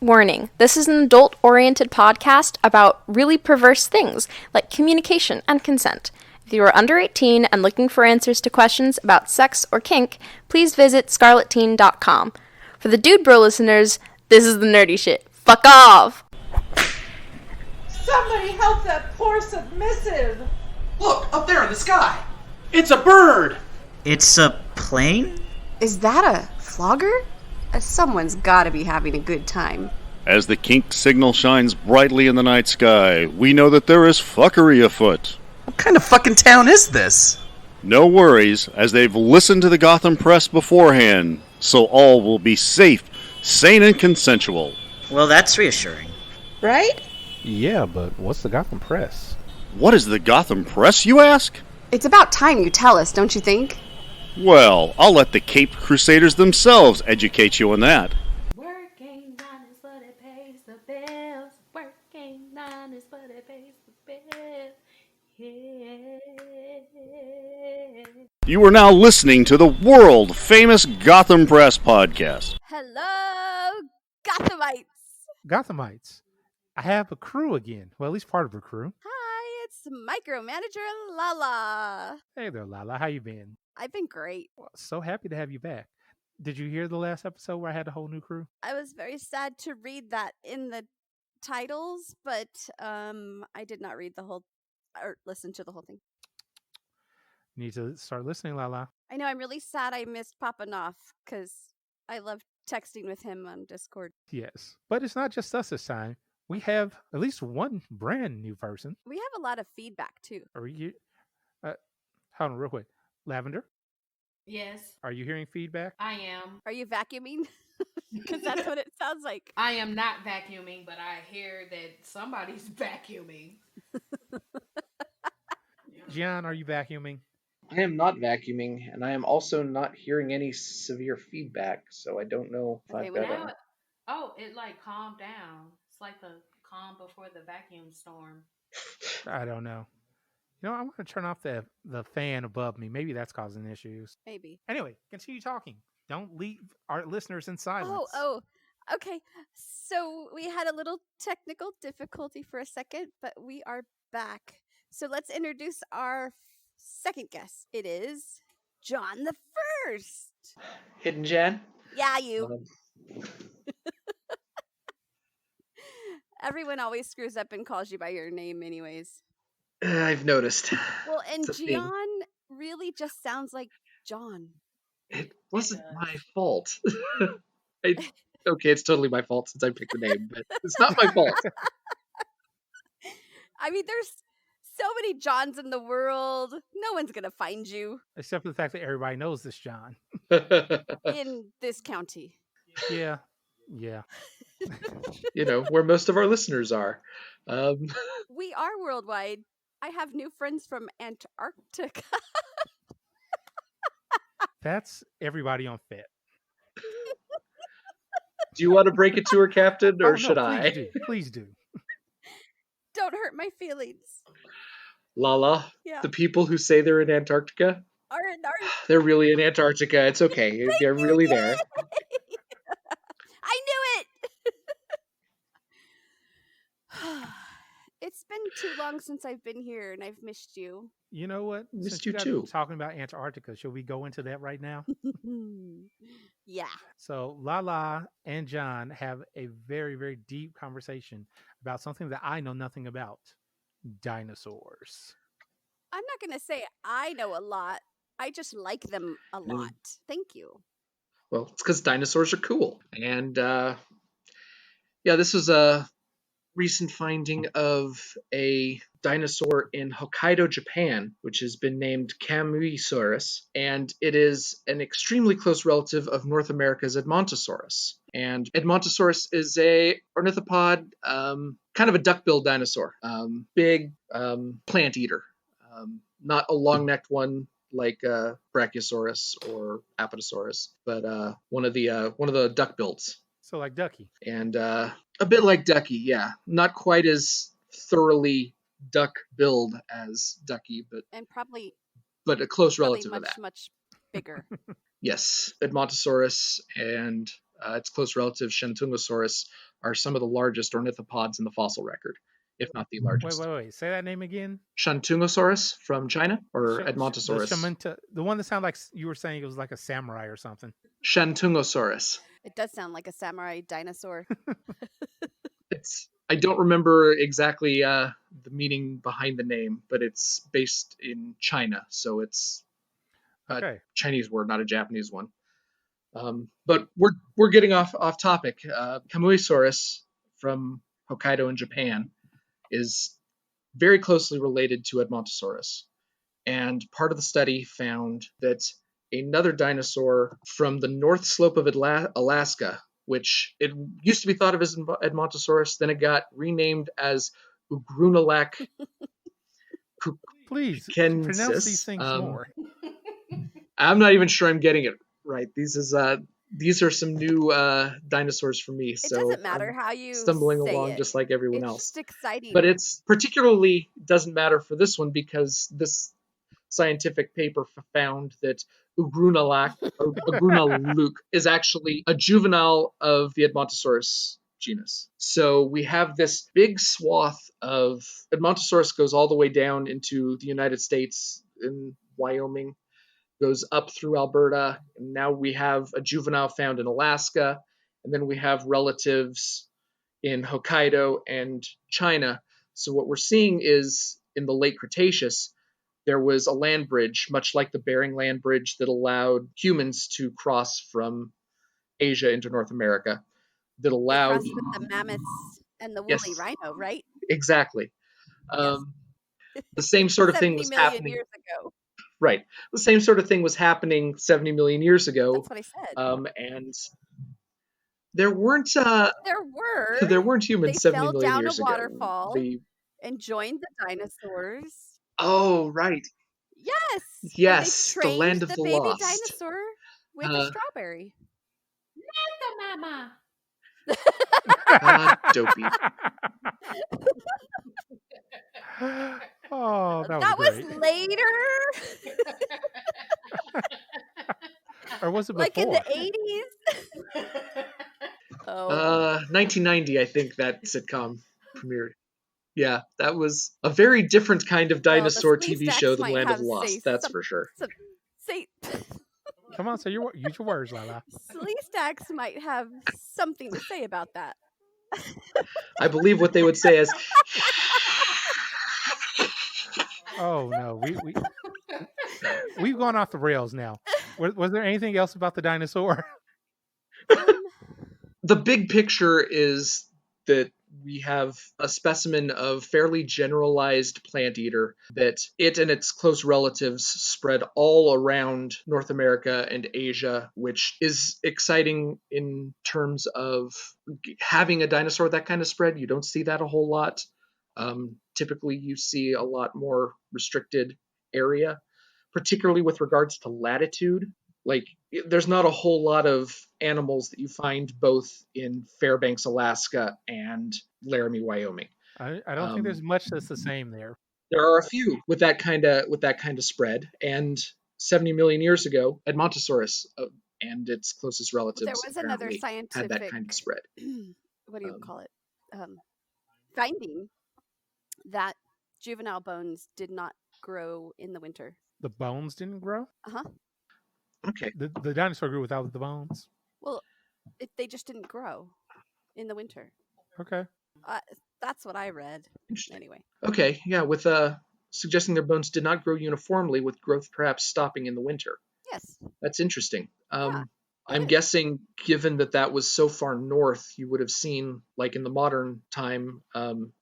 Warning, this is an adult-oriented podcast about really perverse things, like communication and consent. If you are under 18 and looking for answers to questions about sex or kink, please visit scarletteen.com. For the Dude Bro listeners, this is the nerdy shit. Fuck off! Somebody help that poor submissive! Look, up there in the sky! It's a bird! It's a plane? Is that a flogger? Someone's gotta be having a good time. As the kink signal shines brightly in the night sky, we know that there is fuckery afoot. What kind of fucking town is this? No worries, as they've listened to the Gotham press beforehand, so all will be safe, sane, and consensual. Well, that's reassuring. Right? Yeah, but what's the Gotham Press? What is the Gotham press, you ask? It's about time you tell us, don't you think? Well, I'll let the Caped Crusaders themselves educate you on that. Working nine is what it pays the bills. Working nine is what it pays the bills. Yeah. You are now listening to the world-famous Gotham Press podcast. Hello, Gothamites. Gothamites. I have a crew again. Well, at least part of a crew. Hi, it's micromanager Lala. Hey there, Lala. How you been? I've been great. Well, so happy to have you back. Did you hear the last episode where I had a whole new crew? I was very sad to read that in the titles, but I did not read the whole or listen to the whole thing. You need to start listening, Lala. I know I'm really sad I missed Papa Knopf because I love texting with him on Discord. Yes. But it's not just us this time. We have at least one brand new person. We have a lot of feedback too. Are you? Hold on real quick. Lavender, Yes, are you hearing feedback? I am. Are you vacuuming? Because that's what it sounds like. I am not vacuuming, but I hear that somebody's vacuuming. Gian, are you vacuuming? I am not vacuuming, and I am also not hearing any severe feedback, so I don't know if Okay, I've well, got Now, it like calmed down. It's like the calm before the vacuum storm. I don't know. You know, I want to turn off the fan above me. Maybe that's causing issues. Maybe. Anyway, continue talking. Don't leave our listeners in silence. Oh, okay. So we had a little technical difficulty for a second, but we are back. So let's introduce our second guest. It is John the First. Hidden Jan. Yeah, you. Everyone always screws up and calls you by your name anyways. I've noticed. Well, and It's a thing. Gian really just sounds like John. It wasn't my fault. Okay, it's totally my fault since I picked the name, but it's not my fault. I mean, there's so many Johns in the world. No one's going to find you Except for the fact that everybody knows this John. in this county. Yeah. You know, where most of our listeners are. We are worldwide. I have new friends from Antarctica. That's everybody on Fit. Do you want to break it to her, Captain, or Oh, no, should I? Please do. Don't hurt my feelings. Lala, Yeah. the people who say they're in Antarctica, Are they're really in Antarctica. It's okay. They're really there. I knew it. It's been too long since I've been here, and I've missed you. You know what? Missed Since you got too. talking about Antarctica, should we go into that right now? Yeah. So Lala and John have a very, very deep conversation about something that I know nothing about. Dinosaurs. I'm not going to say I know a lot. I just like them a lot. Thank you. Well, it's because dinosaurs are cool. And yeah, this was a recent finding of a dinosaur in Hokkaido, Japan, which has been named Camuisaurus, and it is an extremely close relative of North America's Edmontosaurus. And Edmontosaurus is a ornithopod, kind of a duck-billed dinosaur, big plant eater, not a long-necked one like Brachiosaurus or Apatosaurus, but one of the duck-bills. So like Ducky. And a bit like Ducky, yeah. Not quite as thoroughly duck-billed as Ducky, but a close relative of that. Much bigger. Yes, Edmontosaurus and its close relative Shantungosaurus are some of the largest ornithopods in the fossil record, if not the largest. Wait. Say that name again. Shantungosaurus from China, or Edmontosaurus? The one that sounded like you were saying it was like a samurai or something. Shantungosaurus. It does sound like a samurai dinosaur. I don't remember exactly the meaning behind the name, but it's based in China, so it's a Chinese word, not a Japanese one. But we're getting off topic. Kamuisaurus from Hokkaido in Japan is very closely related to Edmontosaurus, and part of the study found that another dinosaur from the north slope of Alaska, which it used to be thought of as Edmontosaurus, then it got renamed as Ugrunalak. Please pronounce these things more. I'm not even sure I'm getting it right. These are some new dinosaurs for me. It doesn't matter how you stumbling say along it. just like everyone else. It's just exciting. But it's particularly doesn't matter for this one because this scientific paper found that Ugrunalak is actually a juvenile of the Edmontosaurus genus. So we have this big swath of Edmontosaurus goes all the way down into the United States in Wyoming, goes up through Alberta, and now we have a juvenile found in Alaska, and then we have relatives in Hokkaido and China. So what we're seeing is in the late Cretaceous, there was a land bridge, much like the Bering Land Bridge, that allowed humans to cross from Asia into North America. That allowed crossed with the mammoths and the woolly rhino, right? Exactly. Yes. The same sort of thing was 70 million happening years ago. Right. The same sort of thing was happening 70 million years ago. That's what I said. And there weren't there were humans they 70 fell million down years a ago. waterfall and joined the dinosaurs. Oh, right. Yes. The land of the the baby lost. Dinosaur with a strawberry. Mama. Dopey. Oh, that was later. Or was it before? Like in the 80s? 1990, I think that sitcom premiered. Yeah, that was a very different kind of dinosaur TV show than Land of the Lost. That's for sure. Come on, use your words, Lala. Sleestacks might have something to say about that. I believe what they would say is, "Oh no, we've gone off the rails now." Was there anything else about the dinosaur? The big picture is that we have a specimen of fairly generalized plant eater that it and its close relatives spread all around North America and Asia, which is exciting in terms of having a dinosaur that kind of spread. You don't see that a whole lot. Typically, you see a lot more restricted area, particularly with regards to latitude. Like, there's not a whole lot of animals that you find both in Fairbanks, Alaska, and Laramie, Wyoming. I don't think there's much that's the same there. There are a few with that kind of spread, and 70 million years ago, Edmontosaurus and its closest relatives there was another scientific had that kind of spread. What do you call it? Finding that juvenile bones did not grow in the winter. The bones didn't grow? Uh-huh. Okay. The dinosaur grew without the bones? Well, they just didn't grow in the winter. Okay. That's what I read. Anyway. Okay, yeah, with suggesting their bones did not grow uniformly, with growth perhaps stopping in the winter. Yes. That's interesting. Yeah, I'm guessing, given that was so far north, you would have seen, like in the modern time,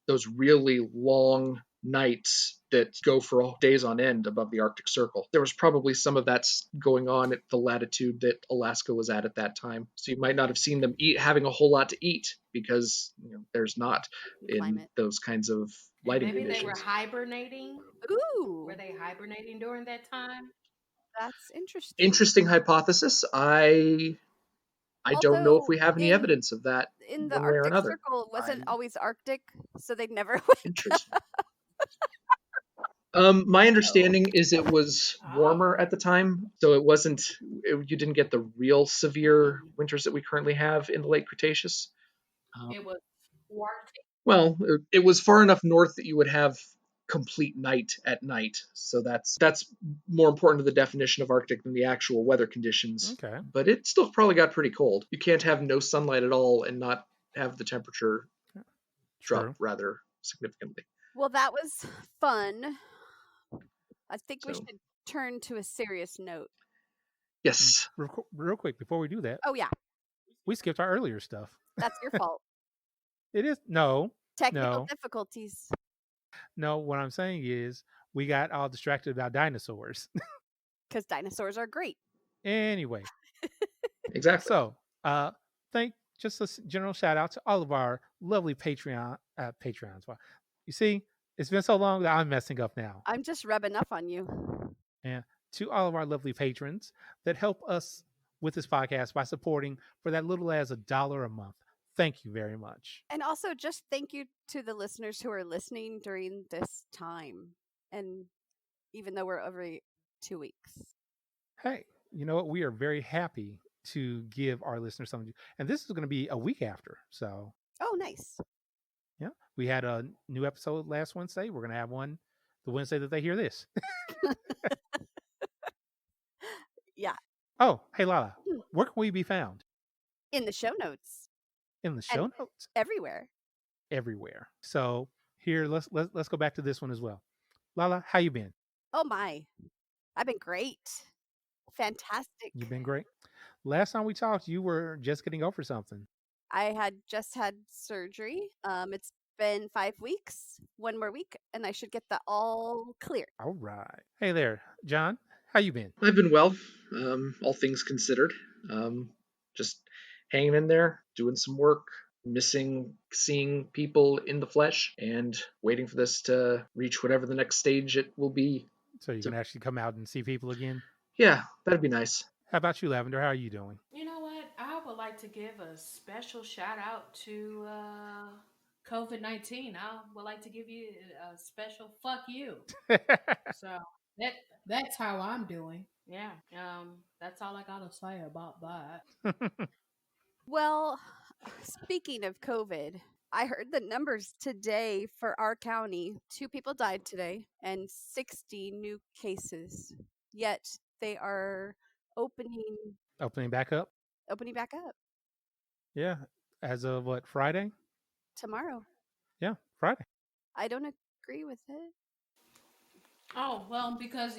those really long nights that go for days on end above the Arctic Circle. There was probably some of that going on at the latitude that Alaska was at that time. So you might not have seen them having a whole lot to eat because there's not in those kinds of lighting conditions. Maybe they were hibernating. Ooh. Were they hibernating during that time? That's interesting. Interesting hypothesis. I don't know if we have any evidence of that. In the one way or Arctic another. Circle, it wasn't always Arctic, so they'd never wake Interesting. My understanding is it was warmer at the time, so you didn't get the real severe winters that we currently have in the late Cretaceous. Um, It was Arctic. well, it was far enough north that you would have complete night at night. So that's more important to the definition of Arctic than the actual weather conditions. Okay. But it still probably got pretty cold. You can't have no sunlight at all and not have the temperature drop True. rather significantly. Well, that was fun. I think we So- should turn to a serious note. Yes. Real quick, before we do that, Oh, yeah. we skipped our earlier stuff. That's your fault. It is no. Technical No. difficulties. No, what I'm saying is we got all distracted about dinosaurs. Because dinosaurs are great. Anyway, Exactly. so just a general shout out to all of our lovely Patreons. Wow. You see, it's been so long that I'm messing up now. I'm just rubbing up on you. And to all of our lovely patrons that help us with this podcast by supporting for that little as $1 a month. Thank you very much. And also, just thank you to the listeners who are listening during this time. And even though we're every 2 weeks. Hey, you know what? We are very happy to give our listeners something. And this is going to be a week after. So, Oh, nice. yeah, we had a new episode last Wednesday. We're going to have one the Wednesday that they hear this. Yeah. Oh, hey, Lala, where can we be found? In the show notes. In the show notes? Everywhere. Everywhere. So here, let's go back to this one as well. Lala, how you been? Oh, my. I've been great. Fantastic. You've been great. Last time we talked, you were just getting over something. I had just had surgery. It's been 5 weeks, 1 more week, and I should get that all clear. All right. Hey there, John. How you been? I've been well, all things considered. Just hanging in there, doing some work, missing seeing people in the flesh, and waiting for this to reach whatever the next stage it will be. So you can actually come out and see people again? Yeah, that'd be nice. How about you, Lavender? How are you doing? You know what? I would like to give a special shout out to COVID-19. I would like to give you a special fuck you. So that's how I'm doing. Yeah. That's all I gotta say about that. Well, speaking of COVID, I heard the numbers today for our county. 2 people died today and 60 new cases. Yet they are opening back up? Opening back up Yeah. As of what, Friday? tomorrow. Yeah, Friday. I don't agree with it. Oh, well, because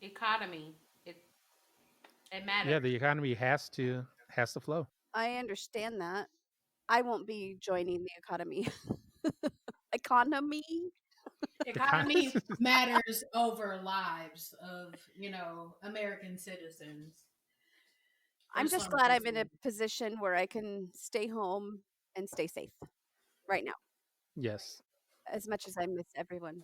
economy. It matters. Yeah, the economy has to flow. I understand that. I won't be joining the economy. Economy? Economy matters over lives of, American citizens. I'm just glad I'm in a position where I can stay home and stay safe right now. Yes. As much as I miss everyone.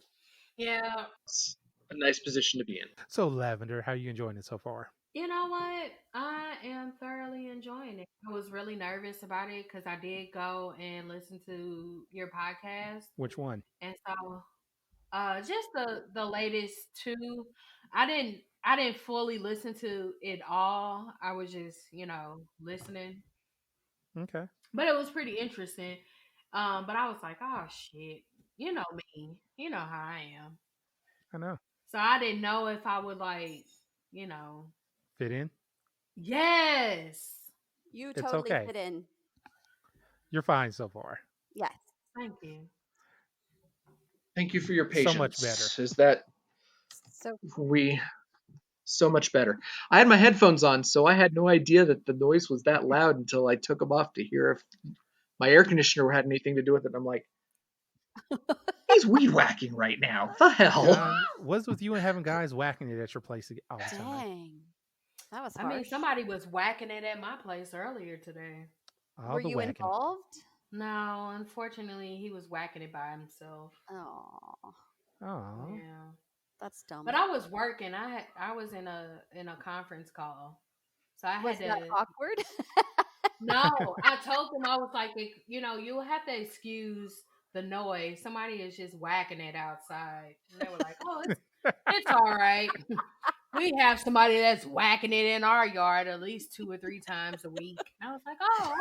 Yeah. It's a nice position to be in. So, Lavender, how are you enjoying it so far? You know what? I am thoroughly enjoying it. I was really nervous about it because I did go and listen to your podcast. Which one? And so just the latest 2. I didn't fully listen to it all. I was just, listening. Okay. But it was pretty interesting. But I was like, oh shit. You know me. You know how I am. I know. So I didn't know if I would fit in? Yes. You It's totally okay. fit in. You're fine so far. Yes. Thank you. Thank you for your patience. So much better. Is that so much better. I had my headphones on, so I had no idea that the noise was that loud until I took them off to hear if my air conditioner had anything to do with it. I'm like, he's weed whacking right now. The hell? John, what's with you and having guys whacking it at your place all the time? Dang. That was I harsh. mean, somebody was whacking it at my place earlier today. All Were the you whacking. involved? No, unfortunately, he was whacking it by himself. Oh, Oh. Yeah. that's dumb. But I was working. I was in a conference call, so I was had that to. awkward? No, I told them I was like, you'll have to excuse the noise. Somebody is just whacking it outside, and they were like, "Oh, it's all right." We have somebody that's whacking it in our yard at least 2 or 3 times a week. I was like, oh,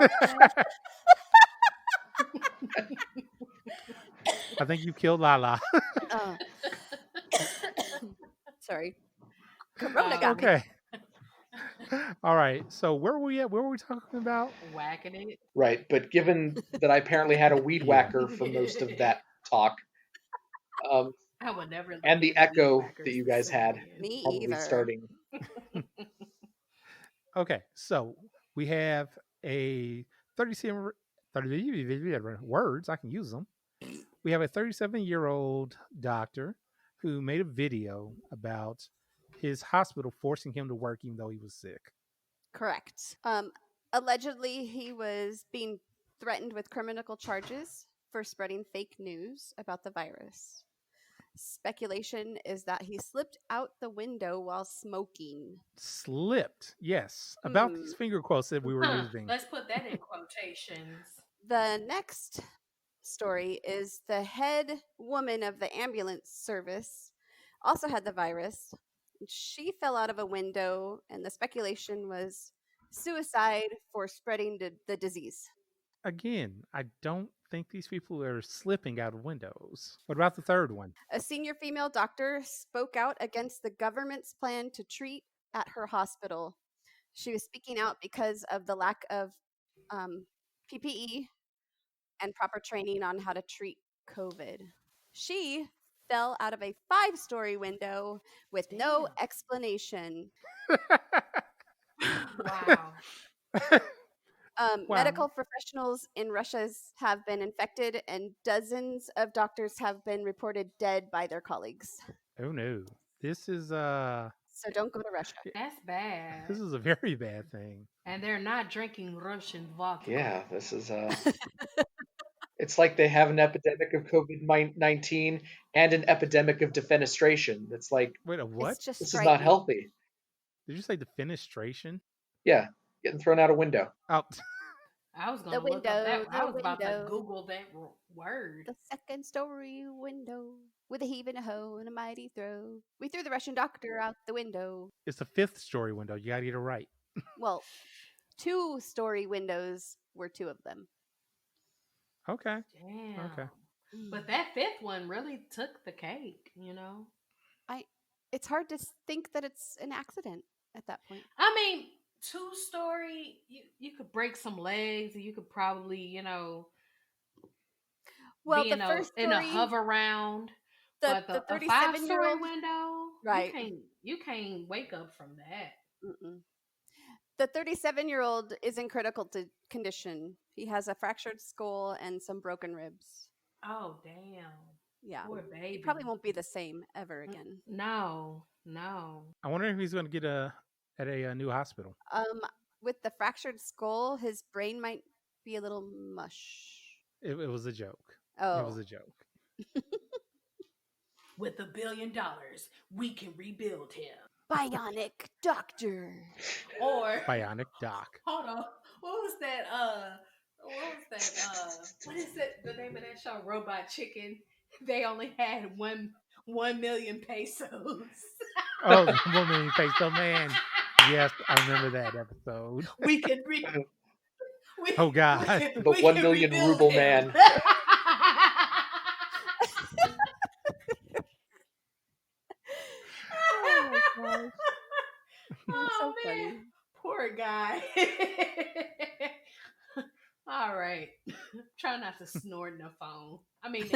okay. I think you killed Lala. Sorry. Corona got me. Okay. All right. So where were we at? Where were we talking about? Whacking it. Right, but given that I apparently had a weed whacker for most of that talk, I would never. and the echo that you guys had, Me probably either. starting. Okay. So we have a 37 words. I can use them. We have a 37-year-old doctor who made a video about his hospital forcing him to work even though he was sick. Correct. Allegedly, he was being threatened with criminal charges for spreading fake news about the virus. Speculation is that he slipped out the window while smoking. Slipped, yes. About these finger quotes that we were using. Let's put that in quotations. The next story is the head woman of the ambulance service also had the virus. She fell out of a window, and the speculation was suicide for spreading the disease. Again, I don't think these people are slipping out of windows. What about the third one? A senior female doctor spoke out against the government's plan to treat at her hospital. She was speaking out because of the lack of PPE and proper training on how to treat COVID. She fell out of a 5-story window with no explanation. Wow. Medical professionals in Russia have been infected, and dozens of doctors have been reported dead by their colleagues. Oh no. This is So don't go to Russia. That's bad. This is a very bad thing. And they're not drinking Russian vodka. Yeah, this is it's like they have an epidemic of COVID-19 and an epidemic of defenestration. It's like, wait, a what? It's just this is not healthy. Did you say defenestration? Yeah, getting thrown out a window. Oh. I was going The to look up that. window, I the was about to window. Google that word. The 2nd-story window with a heave and a hoe and a mighty throw. We threw the Russian doctor out the window. It's a 5th-story window. You gotta get it right. Well, 2-story windows were 2 of them. Okay. Damn. Okay. But that 5th one really took the cake, you know? It's hard to think that it's an accident at that point. I mean, 2-story, you could break some legs, and you could probably, you know, Well, be the in first a story, hover round. the But a 37-year-old 5-story window, Right. You can't wake up from that. Mm-mm. The 37-year-old is in critical condition. He has a fractured skull and some broken ribs. Oh, damn. Yeah. Poor baby. He probably won't be the same ever again. No. I wonder if he's going to get at a new hospital. With the fractured skull, his brain might be a little mush. It was a joke. Oh. It was a joke. With $1 billion, we can rebuild him. Bionic doctor. Or Bionic Doc. hold on. What was that? What is it? The name of that show? Robot Chicken. They only had 1 million pesos. Oh, the woman peso man. Yes, I remember that episode. We can Oh God. The 1 million ruble man. Oh my gosh. Oh, so man. funny. Poor guy. All right. Try not to snort in the phone. I mean,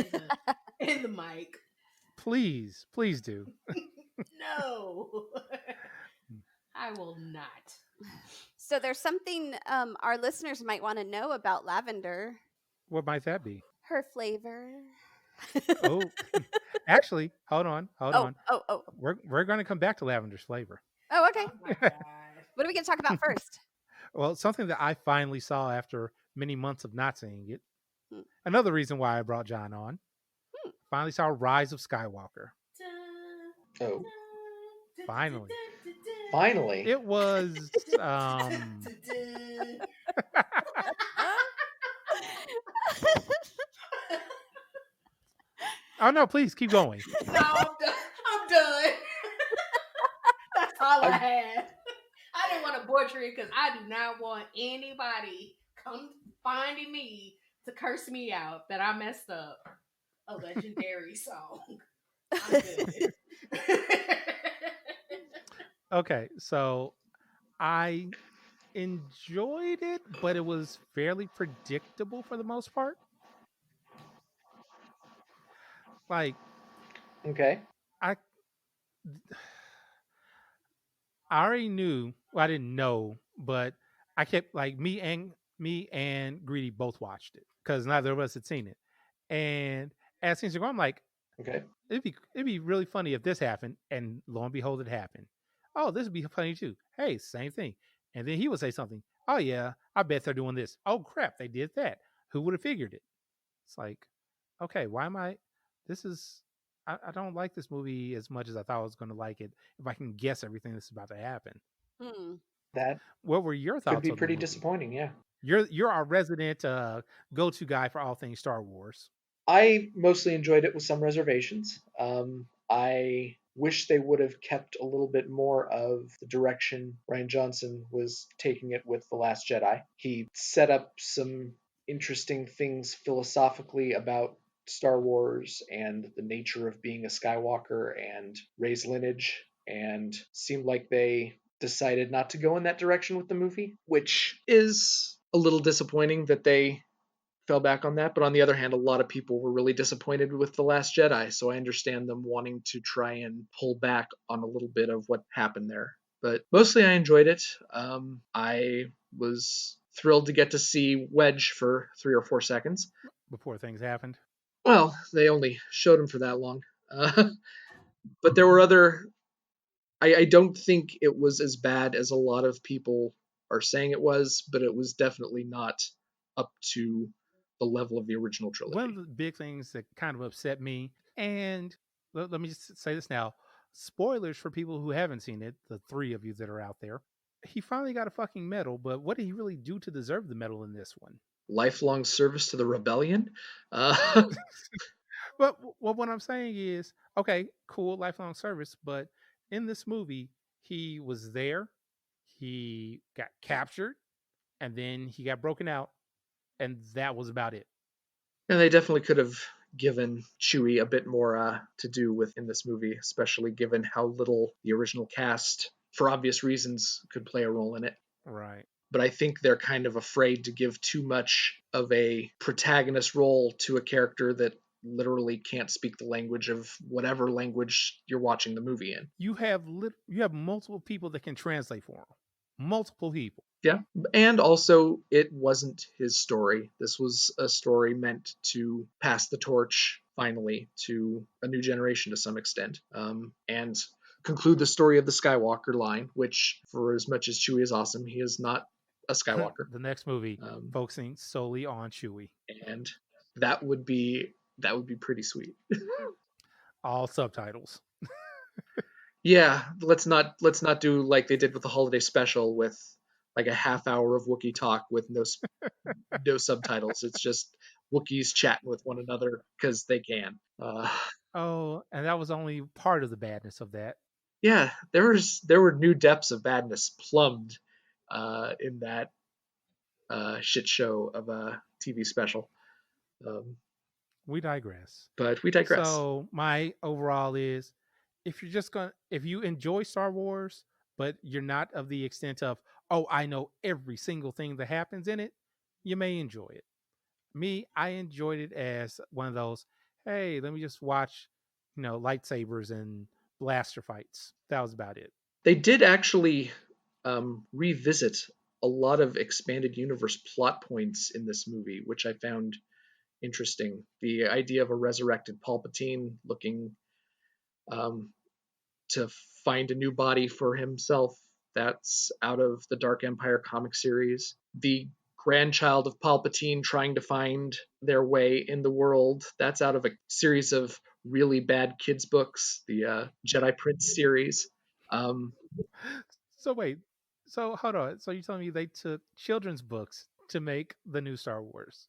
in the mic. Please do. No. I will not. So there's something our listeners might want to know about lavender. What might that be? Her flavor. Oh, actually, hold on. Oh. We're going to come back to lavender's flavor. Oh, okay. Oh my God. What are we going to talk about first? Well, something that I finally saw after many months of not seeing it. Hmm. Another reason why I brought John on. Finally saw Rise of Skywalker. Oh, Finally. finally. It was Oh no, please keep going. No, I'm done. all I had. I didn't want to butcher it because I do not want anybody come finding me to curse me out that I messed up a legendary song. I'm good. Okay, so I enjoyed it, but it was fairly predictable for the most part. Like Okay. I I already knew. Well, I didn't know, but I kept like me and Greedy both watched it because neither of us had seen it. And as things are going, I'm like, Okay. it'd be really funny if this happened, and lo and behold, it happened. Oh, this would be funny too. Hey, same thing. And then he would say something. Oh yeah, I bet they're doing this. Oh crap, they did that. Who would have figured it? It's like, okay, why am I? This is. I don't like this movie as much as I thought I was going to like it. If I can guess everything that's about to happen. Hmm. That What were your could thoughts be on the pretty movie? disappointing, yeah. You're our resident go-to guy for all things Star Wars. I mostly enjoyed it with some reservations. I wish they would have kept a little bit more of the direction Ryan Johnson was taking it with The Last Jedi. He set up some interesting things philosophically about Star Wars and the nature of being a Skywalker and Rey's lineage, and seemed like they decided not to go in that direction with the movie, which is a little disappointing that they fell back on that. But on the other hand, a lot of people were really disappointed with The Last Jedi, so I understand them wanting to try and pull back on a little bit of what happened there. But mostly I enjoyed it. I was thrilled to get to see Wedge for 3 or 4 seconds. Before things happened. Well, they only showed him for that long. But there were other. I don't think it was as bad as a lot of people are saying it was, but it was definitely not up to the level of the original trilogy. One of the big things that kind of upset me, and let me just say this now, spoilers for people who haven't seen it, the three of you that are out there. He finally got a fucking medal, but what did he really do to deserve the medal in this one? Lifelong service to the rebellion. Uh, But what I'm saying is, okay, cool, lifelong service, but in this movie, he was there, he got captured, and then he got broken out, and that was about it. and they definitely could have given Chewie a bit more to do with in this movie, especially given how little the original cast, for obvious reasons, could play a role in it. Right. But I think they're kind of afraid to give too much of a protagonist role to a character that literally can't speak the language of whatever language you're watching the movie in. You have multiple people that can translate for him. Multiple people. Yeah, and also it wasn't his story. This was a story meant to pass the torch finally to a new generation to some extent, and conclude the story of the Skywalker line. Which, for as much as Chewie is awesome, he is not a Skywalker. The next movie focusing solely on Chewie, and that would be pretty sweet. all subtitles. Yeah, let's not do like they did with the holiday special with like a half hour of Wookiee talk with no subtitles. It's just Wookiees chatting with one another because they can. Oh, and that was only part of the badness of that. Yeah, there were new depths of badness plumbed in that shit show of a TV special. We digress. But we digress. So my overall is, if you enjoy Star Wars, but you're not of the extent of, oh, I know every single thing that happens in it, you may enjoy it. Me, I enjoyed it as one of those, hey, let me just watch, lightsabers and blaster fights. That was about it. They did actually revisit a lot of expanded universe plot points in this movie, which I found interesting. The idea of a resurrected Palpatine looking to find a new body for himself, that's out of the Dark Empire comic series. The grandchild of Palpatine trying to find their way in the world, that's out of a series of really bad kids books, the Jedi Prince series. So wait, so hold on. So you're telling me they took children's books to make the new Star Wars?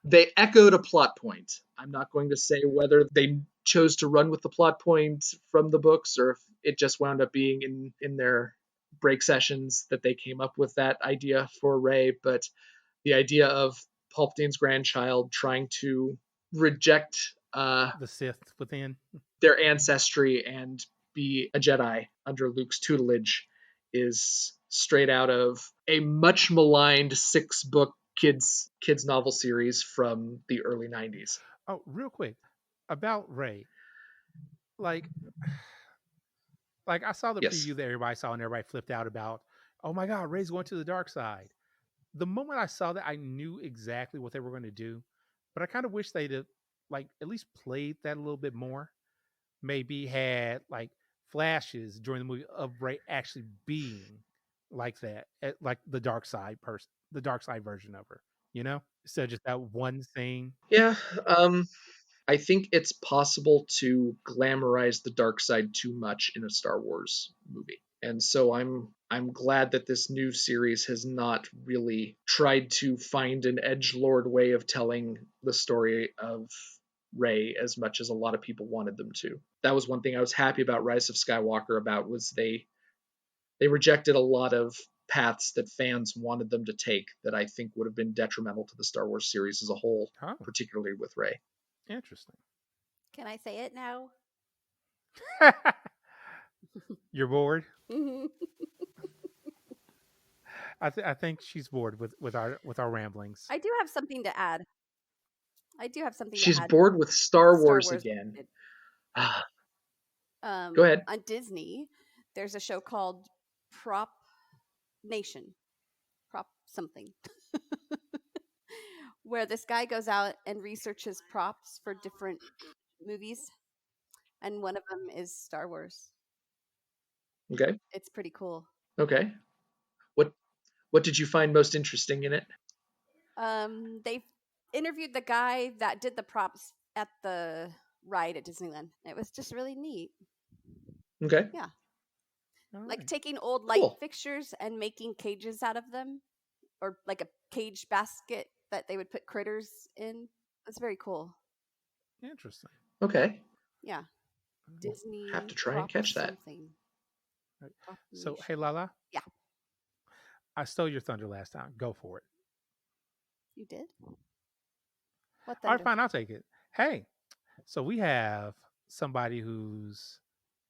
They echoed a plot point. I'm not going to say whether they chose to run with the plot point from the books or if it just wound up being in their break sessions that they came up with that idea for Rey, but the idea of Palpatine's grandchild trying to reject The Sith within. their ancestry and be a Jedi under Luke's tutelage is straight out of a much maligned 6-book kids novel series from the early 90s. Oh, real quick about Rey. Like I saw the Yes. preview that everybody saw and everybody flipped out about, oh my God, Rey's going to the dark side. The moment I saw that, I knew exactly what they were going to do, but I kind of wish they'd have, like, at least played that a little bit more. Maybe had like flashes during the movie of Rey actually being like that, like the dark side person, the dark side version of her, instead of just that one thing. Yeah, I think it's possible to glamorize the dark side too much in a Star Wars movie. And so I'm glad that this new series has not really tried to find an edgelord way of telling the story of Rey as much as a lot of people wanted them to. That was one thing I was happy about Rise of Skywalker about, was they rejected a lot of paths that fans wanted them to take that I think would have been detrimental to the Star Wars series as a whole, particularly with Rey. Interesting. Can I say it now? You're bored? I think she's bored with our ramblings. I do have something to add. She's bored with Star Wars again. Go ahead. On Disney, there's a show called Prop Nation. Prop something. Where this guy goes out and researches props for different movies. And one of them is Star Wars. Okay. It's pretty cool. Okay. What did you find most interesting in it? They interviewed the guy that did the props at the ride at Disneyland. It was just really neat. Okay. Yeah. All Like right. taking old light fixtures and making cages out of them, or like a cage basket that they would put critters in. That's very cool. Interesting. Okay. Yeah. Disney. Have to try and Prop catch that. something. Right. Prop So, Nation. hey, Lala. Yeah. I stole your thunder last time. Go for it. You did? What All right, thunder? fine. I'll take it. Hey, so we have somebody who's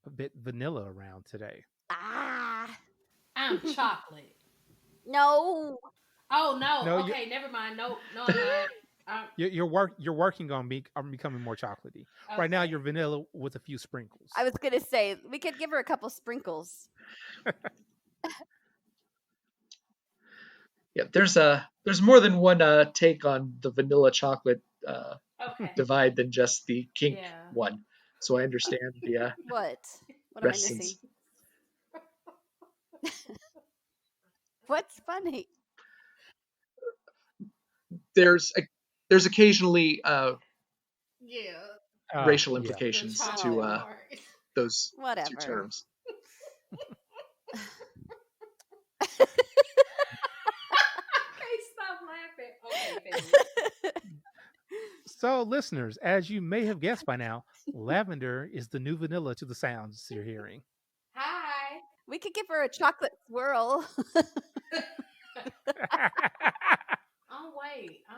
a bit vanilla around today. Ah. I'm chocolate. No. Oh no. No, okay, never mind. No, I'm not. You're working on becoming more chocolatey. Okay. Right now, you're vanilla with a few sprinkles. I was gonna say we could give her a couple sprinkles. Yeah, there's more than one take on the vanilla chocolate divide than just the kink one. So I understand the What am I reticence. missing? What's funny? There's occasionally Yeah. racial yeah. implications The to chocolate part. those two Whatever. terms. Okay, stop laughing. Okay, baby. So, listeners, as you may have guessed by now, lavender is the new vanilla to the sounds you're hearing. Hi. We could give her a chocolate swirl. Oh wait, I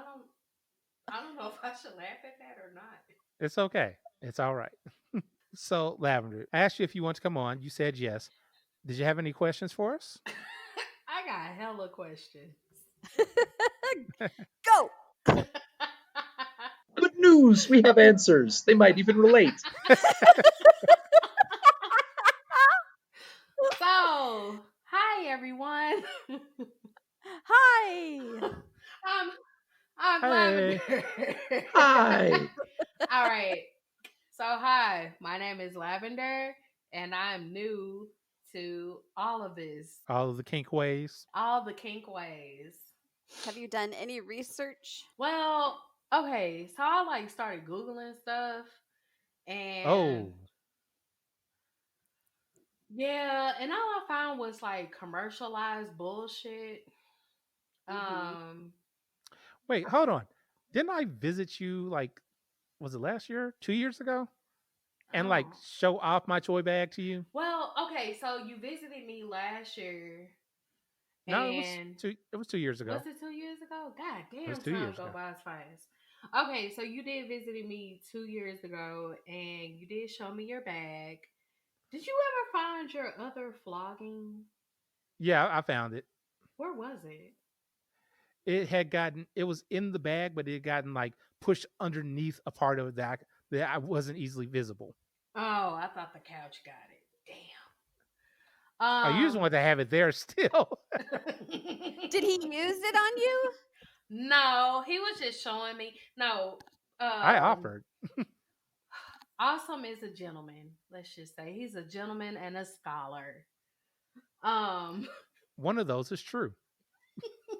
don't know if I should laugh at that or not. It's okay. It's all right. So, Lavender, I asked you if you want to come on. You said yes. Did you have any questions for us? I got hella questions. Go. Good news! We have answers. They might even relate. So, hi everyone. Hi. I'm Hey. Lavender. Hi. All right. So, hi, my name is Lavender, and I'm new to all of this, All of the kink ways. all the kink ways. Have you done any research? Well, okay, so I started Googling stuff, and Oh, yeah, and all I found was commercialized bullshit. Mhm. wait, hold on. Didn't I visit you like, was it last year, 2 years ago, and like Oh. show off my toy bag to you? Well, okay, so you visited me last year, No, it was and two. It was 2 years ago. was it 2 years ago? God It was damn, two time years go ago. by as fast. Okay, so you did visit me 2 years ago, and you did show me your bag. Did you ever find your other flogging? Yeah, I found it. Where was it? It was in the bag, but it had gotten like pushed underneath a part of that I wasn't easily visible. Oh, I thought the couch got it. I usually want to have it there still. Damn. Did he use it on you? No, he was just showing me. No, I offered. Awesome is a gentleman. Let's just say he's a gentleman and a scholar. Um, One of those is true.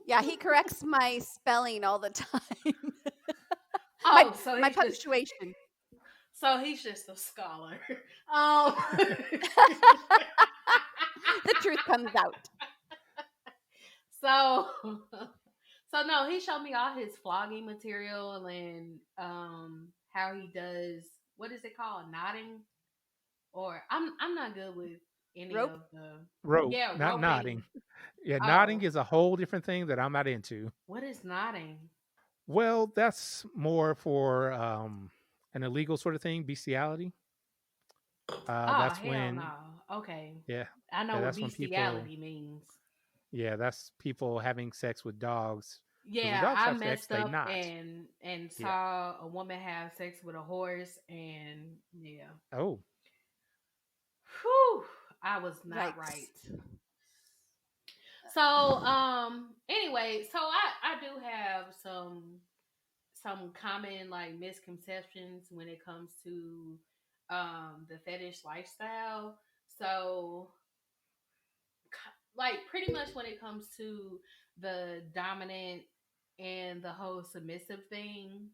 Yeah, he corrects my spelling all the time. oh, so my he's just, punctuation. so he's just a scholar. Um, The truth comes out. so, so no, he showed me all his flogging material and how he does what is it called, knotting, or I'm not good with any Rope? of the Rope, yeah not roping. nodding. Yeah, Oh, nodding is a whole different thing that I'm not into. what is knotting? Well, that's more for an illegal sort of thing, bestiality. Oh That's hell when, no. Okay, yeah, I know yeah, what that's when people, bestiality means. yeah, that's people having sex with dogs. Because when Yeah, dogs I have sex, messed they up knot. and Yeah. saw a woman have sex with a horse, and yeah, Oh, whew, I was not Yikes. right. So anyway, so I do have some common like misconceptions when it comes to the fetish lifestyle. So like pretty much when it comes to the dominant and the whole submissive thing.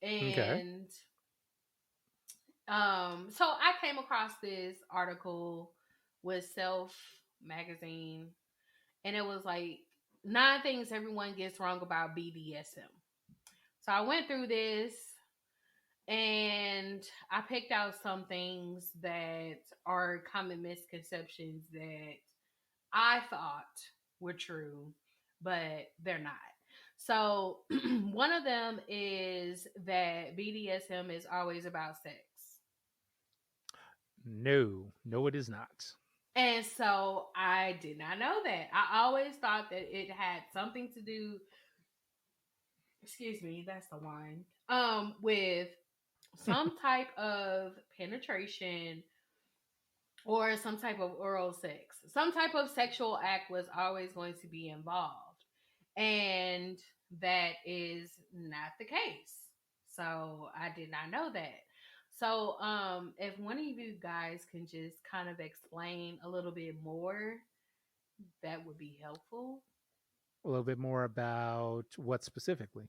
okay. And so I came across this article with Self magazine, and it was like 9 things everyone gets wrong about BDSM. So I went through this and I picked out some things that are common misconceptions that I thought were true, but they're not. So one of them is that BDSM is always about sex. No, it is not. And so I did not know that. I always thought that it had something to do, excuse me, that's the wine. With some type of penetration or some type of oral sex. Some type of sexual act was always going to be involved. And that is not the case. So I did not know that. So if one of you guys can just kind of explain a little bit more, that would be helpful. A little bit more about what specifically.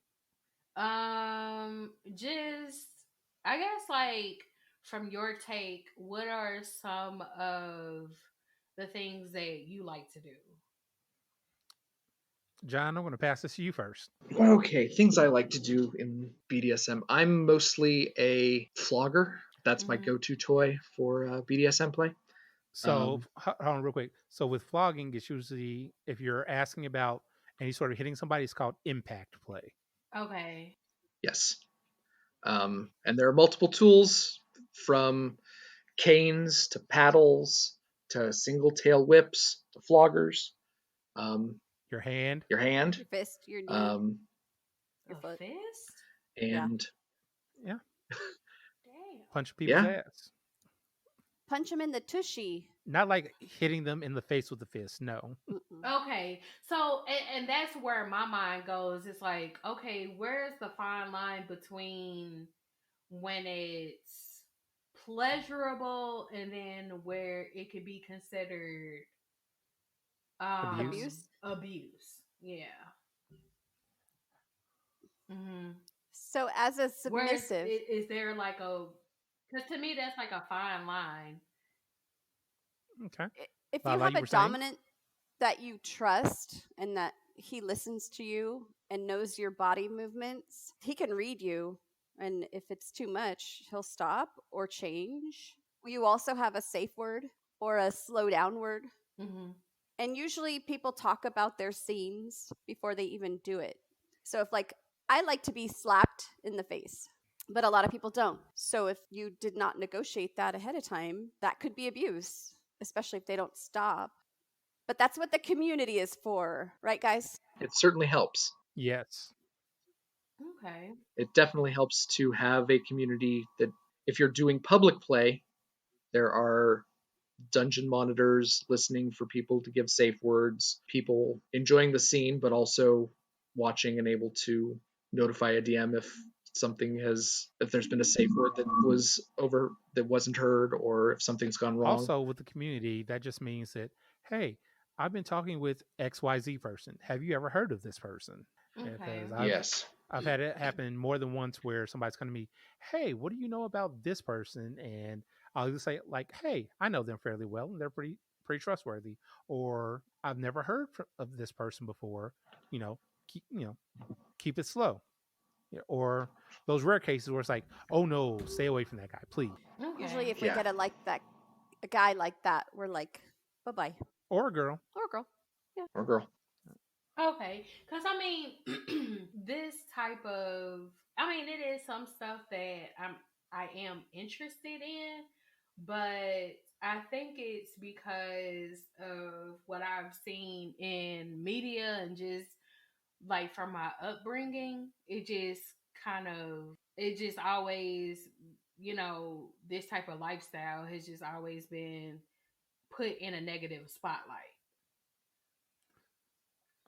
Just I guess like from your take, what are some of the things that you like to do? John, I'm going to pass this to you first. Okay, things I like to do in BDSM. I'm mostly a flogger. That's my Mhm. go-to toy for BDSM play. So, hold on real quick. So, with flogging, it's usually, if you're asking about any sort of hitting somebody, it's called impact play. Okay. Yes. And there are multiple tools from canes to paddles to single tail whips to floggers. Your hand. Your hand. Your fist, your knee, your A foot. fist? And Yeah. Damn. Punch people's Yeah. ass. Punch him in the tushy. Not like hitting them in the face with the fist. No. Mm-mm. Okay. So and that's where my mind goes. It's like, okay, where's the fine line between when it's pleasurable and then where it could be considered Abuse. abuse. Yeah. Mm-hmm. So as a Where submissive, is there like a? Because to me that's like a fine line. Okay. if you Lala, have you a were saying? dominant that you trust and that he listens to you and knows your body movements. He can read you, and if it's too much, he'll stop or change. You also have a safe word or a slow down word. Mm-hmm. And usually people talk about their scenes before they even do it. So if like I like to be slapped in the face, but a lot of people don't. So if you did not negotiate that ahead of time, that could be abuse, especially if they don't stop. But that's what the community is for, right guys? It certainly helps. Yes. Okay. It definitely helps to have a community that, if you're doing public play, there are dungeon monitors listening for people to give safe words, people enjoying the scene, but also watching and able to notify a DM if there's been a safe word that wasn't heard, or if something's gone wrong. Also, with the community, that just means that, hey, I've been talking with XYZ person. Have you ever heard of this person? Okay. Because Yes. I've had it happen more than once where somebody's coming to me, hey, what do you know about this person? And I'll either say like, hey, I know them fairly well and they're pretty trustworthy, or I've never heard of this person before. Keep it slow. Yeah, or those rare cases where it's like, oh no, stay away from that guy, please. Okay. Usually if we Yeah. get a guy like that, we're like, bye-bye. Or a girl. Or a girl. Or girl. Okay, because I mean, this type of, it is some stuff that I am interested in, but I think it's because of what I've seen in media and just like from my upbringing. It just always, this type of lifestyle has just always been put in a negative spotlight.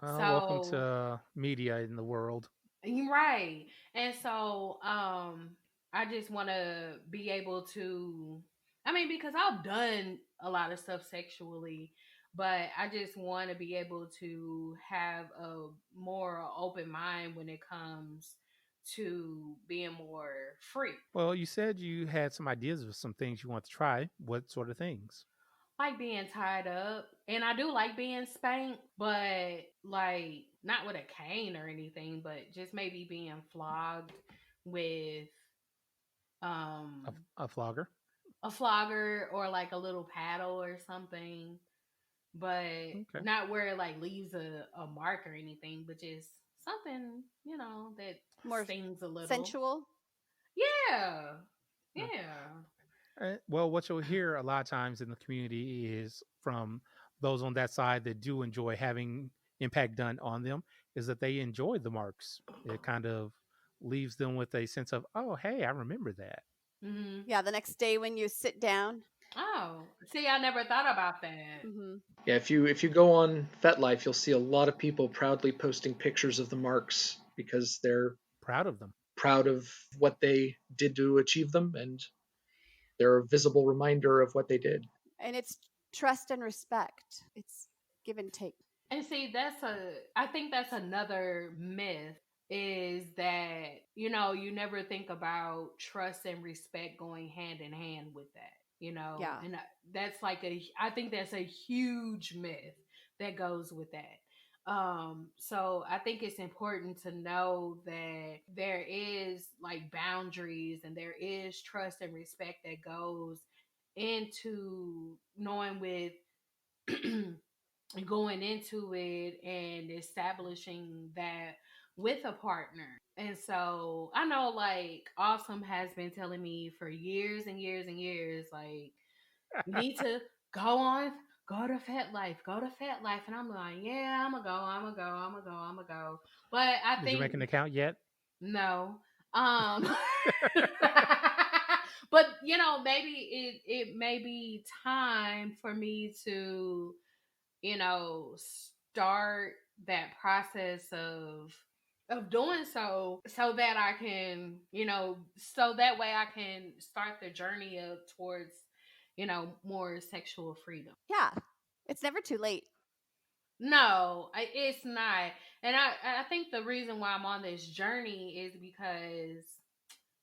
Welcome to media in the world. You're right. And so I just want to be able to, because I've done a lot of stuff sexually, but I just want to be able to have a more open mind when it comes to being more free. Well, you said you had some ideas of some things you want to try. What sort of things? Like being tied up, and I do like being spanked, but like not with a cane or anything, but just maybe being flogged with A flogger? a flogger or like a little paddle or something, but not where it like leaves a mark or anything, but just something, that More stings a little. sensual. Yeah. Well, what you'll hear a lot of times in the community is from those on that side that do enjoy having impact done on them is that they enjoy the marks. It kind of leaves them with a sense of, oh, hey, I remember that. Mm-hmm. Yeah, the next day when you sit down. Oh, see, I never thought about that. Mm-hmm. Yeah, if you go on FetLife, you'll see a lot of people proudly posting pictures of the marks because they're proud of them, proud of what they did to achieve them, and they're a visible reminder of what they did. And it's trust and respect. It's give and take. And see, I think that's another myth, is that, you never think about trust and respect going hand in hand with that, Yeah. and that's I think that's a huge myth that goes with that. So I think it's important to know that there is like boundaries and there is trust and respect that goes into knowing with going into it and establishing that with a partner. And so I know like Awesome has been telling me for years and years and years, like, you need to go to FetLife. And I'm like, yeah, I'm gonna go. But I think. Did you make an account yet? No. But maybe it may be time for me to, start that process of doing so that I can, so that way I can start the journey of towards, more sexual freedom. Yeah. It's never too late. No, it's not. And I think the reason why I'm on this journey is because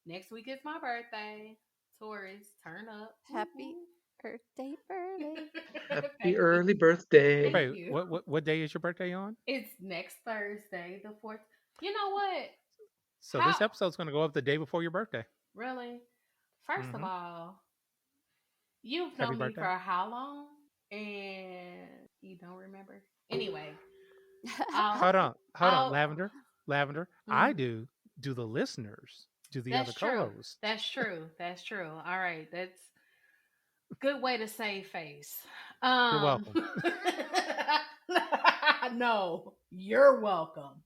next week is my birthday. Taurus, turn up. Happy birthday, Burley. Happy early birthday. Wait, what day is your birthday on? It's next Thursday, the 4th. You know what? So this episode's going to go up the day before your birthday. Really? First of Mhm. all, you've Happy known me birthday. for how long? And you don't remember? Anyway. Hold on, Lavender. I Mhm. do the listeners, do the That's other true. co-hosts. That's true. That's true. All right. That's a good way to save face. You're welcome. No, you're welcome.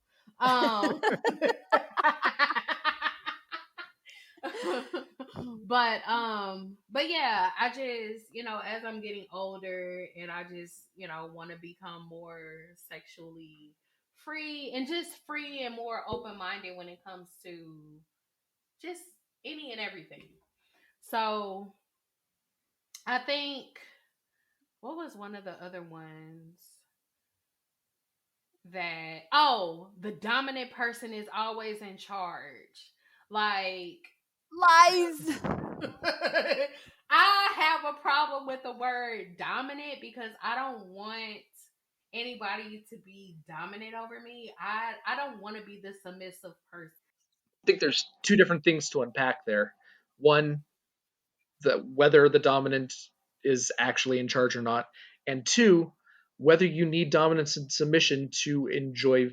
But yeah, I just, as I'm getting older and I just, want to become more sexually free and just free and more open-minded when it comes to just any and everything. So I think, what was one of the other ones that, the dominant person is always in charge. Like, Lies. I have a problem with the word dominant because I don't want anybody to be dominant over me. I don't want to be the submissive person. I think there's two different things to unpack there. One, whether the dominant is actually in charge or not, and two, whether you need dominance and submission to enjoy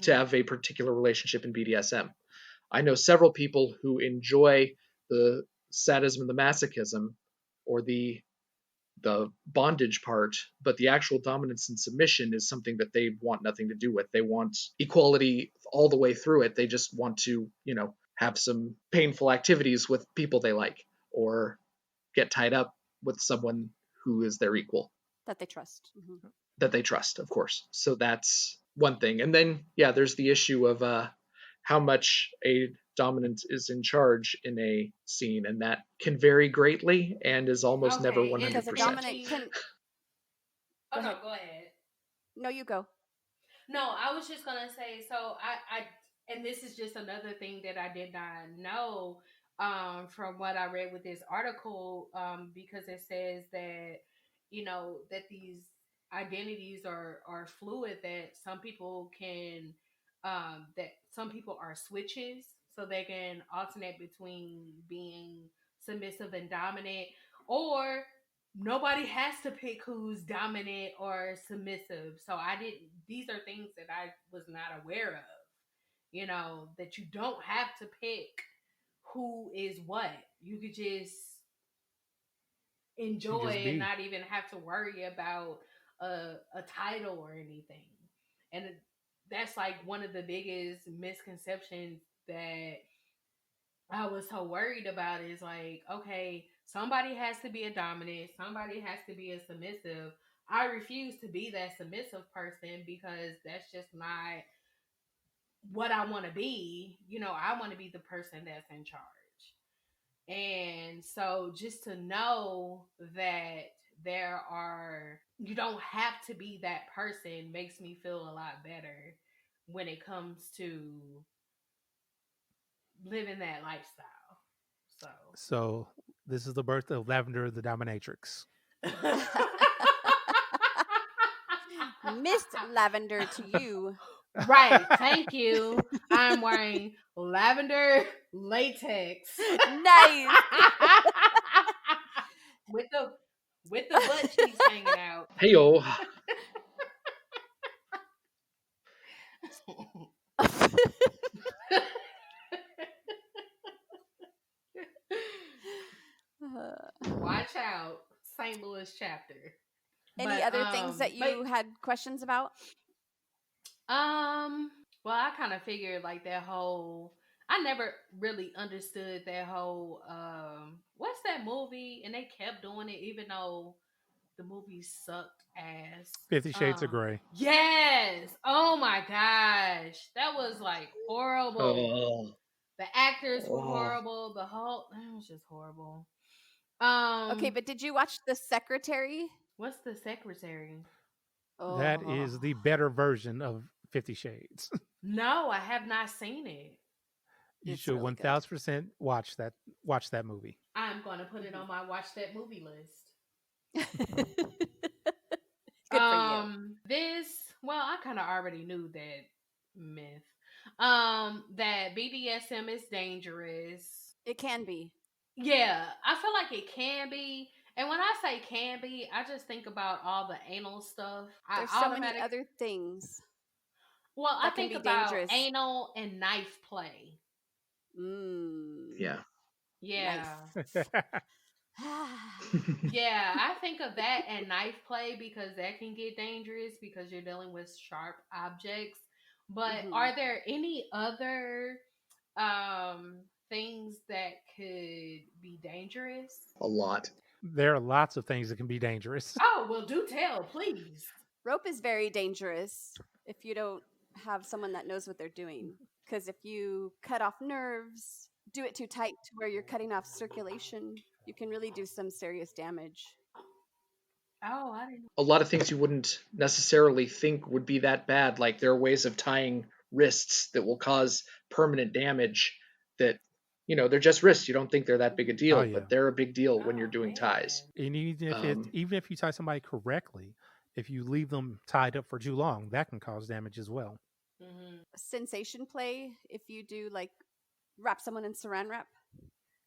to have a particular relationship in BDSM. I know several people who enjoy the sadism and the masochism, or the bondage part, but the actual dominance and submission is something that they want nothing to do with. They want equality all the way through it. They just want to, have some painful activities with people they like, or get tied up with someone who is their equal. That they trust. Mm-hmm. That they trust, of course. So that's one thing. And then, yeah, there's the issue of how much a dominant is in charge in a scene, and that can vary greatly and is almost never 100%. Because a dominant can... Go ahead. No, you go. No, I was just gonna say, so I and this is just another thing that I did not know from what I read with this article, because it says that, that these identities are fluid, that some people can that some people are switches, so they can alternate between being submissive and dominant, or nobody has to pick who's dominant or submissive. So these are things that I was not aware of, that you don't have to pick who is what. You could just enjoy and not even have to worry about a title or anything. And that's like one of the biggest misconceptions that I was so worried about, is like, okay, somebody has to be a dominant, somebody has to be a submissive. I refuse to be that submissive person because that's just not what I want to be. I want to be the person that's in charge. And so just to know that you don't have to be that person makes me feel a lot better when it comes to living that lifestyle. So this is the birth of Lavender the Dominatrix. Miss Lavender to you. Right, thank you. I'm wearing lavender latex. Nice. with the butt cheeks hanging out. Hey-o. Watch out, St. Louis chapter. Any other things that you had questions about? Well, I kind of figured like that whole, I never really understood that whole, what's that movie? And they kept doing it even though the movie sucked ass. 50 Shades of Grey. Yes. Oh my gosh. That was like horrible. The actors were horrible. It was just horrible. Okay, but did you watch The Secretary? What's The Secretary? That is the better version of 50 Shades. No, I have not seen it. You should really 1000% watch that movie. I'm going to put it on my watch that movie list. Good for you. I kind of already knew that myth. that BDSM is dangerous. It can be. Yeah, I feel like it can be. And when I say can be, I just think about all the anal stuff. There's so many other things. Well, I that can think be about dangerous. anal and knife play. Yeah. Yeah. Yeah, I think of that and knife play because that can get dangerous because you're dealing with sharp objects. But are there any other things that could be dangerous? A lot. There are lots of things that can be dangerous. Oh, well, do tell, please. Rope is very dangerous if you don't have someone that knows what they're doing. Because if you cut off nerves, do it too tight to where you're cutting off circulation, you can really do some serious damage. Oh, I didn't know. A lot of things you wouldn't necessarily think would be that bad. Like there are ways of tying wrists that will cause permanent damage that, they're just wrists. You don't think they're that big a deal, but they're a big deal when you're doing ties. And even if you tie somebody correctly, if you leave them tied up for too long, that can cause damage as well. Sensation play, if you do like wrap someone in saran wrap,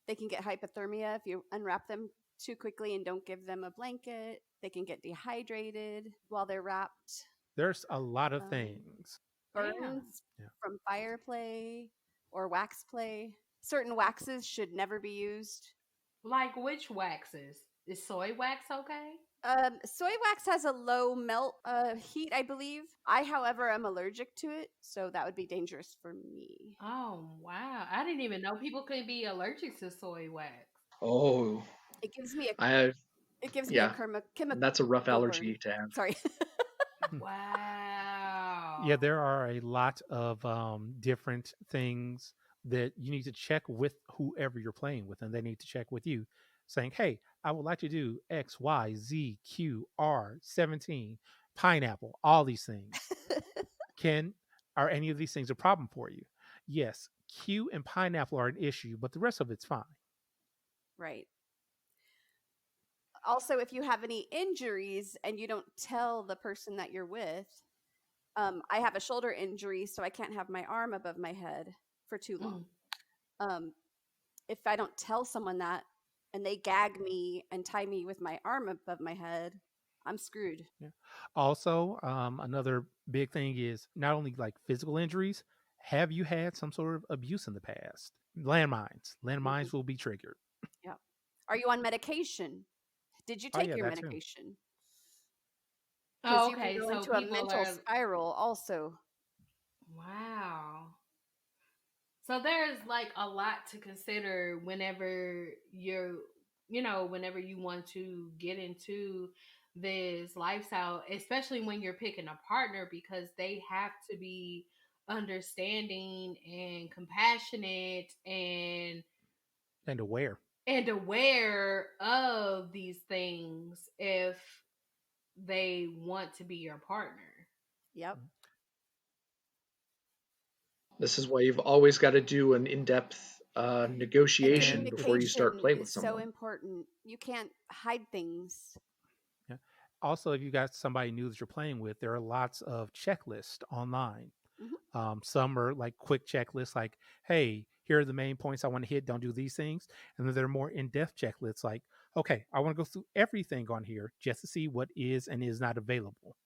they can get hypothermia if you unwrap them too quickly and don't give them a blanket. They can get dehydrated while they're wrapped. There's a lot of things. Burns from fire play or wax play. Certain waxes should never be used. Like which waxes? Is soy wax okay? Soy wax has a low melt heat, I believe. I, however, am allergic to it, so that would be dangerous for me. Oh, wow. I didn't even know people could be allergic to soy wax. Oh. It gives me a chemical. That's a rough allergy to have. Sorry. Wow. Yeah, there are a lot of different things that you need to check with whoever you're playing with, and they need to check with you, saying, hey, I would like to do X, Y, Z, Q, R, 17, pineapple, all these things. Are any of these things a problem for you? Yes, Q and pineapple are an issue, but the rest of it's fine. Right. Also, if you have any injuries and you don't tell the person that you're with, I have a shoulder injury, so I can't have my arm above my head for too long. If I don't tell someone that and they gag me and tie me with my arm above my head, I'm screwed. Yeah. Also, another big thing is not only like physical injuries. Have you had some sort of abuse in the past? Landmines will be triggered. Yeah. Are you on medication? Did you take your medication? Oh, you okay. can go So into a mental spiral also. Wow. So there's like a lot to consider whenever whenever you want to get into this lifestyle, especially when you're picking a partner, because they have to be understanding and compassionate and aware of these things if they want to be your partner. Yep. This is why you've always got to do an in-depth negotiation before you start playing with someone. So important. You can't hide things. Yeah. Also, if you got somebody new that you're playing with, there are lots of checklists online. Some are like quick checklists, like, hey, here are the main points I want to hit. Don't do these things. And then there are more in-depth checklists, like, okay, I want to go through everything on here just to see what is and is not available.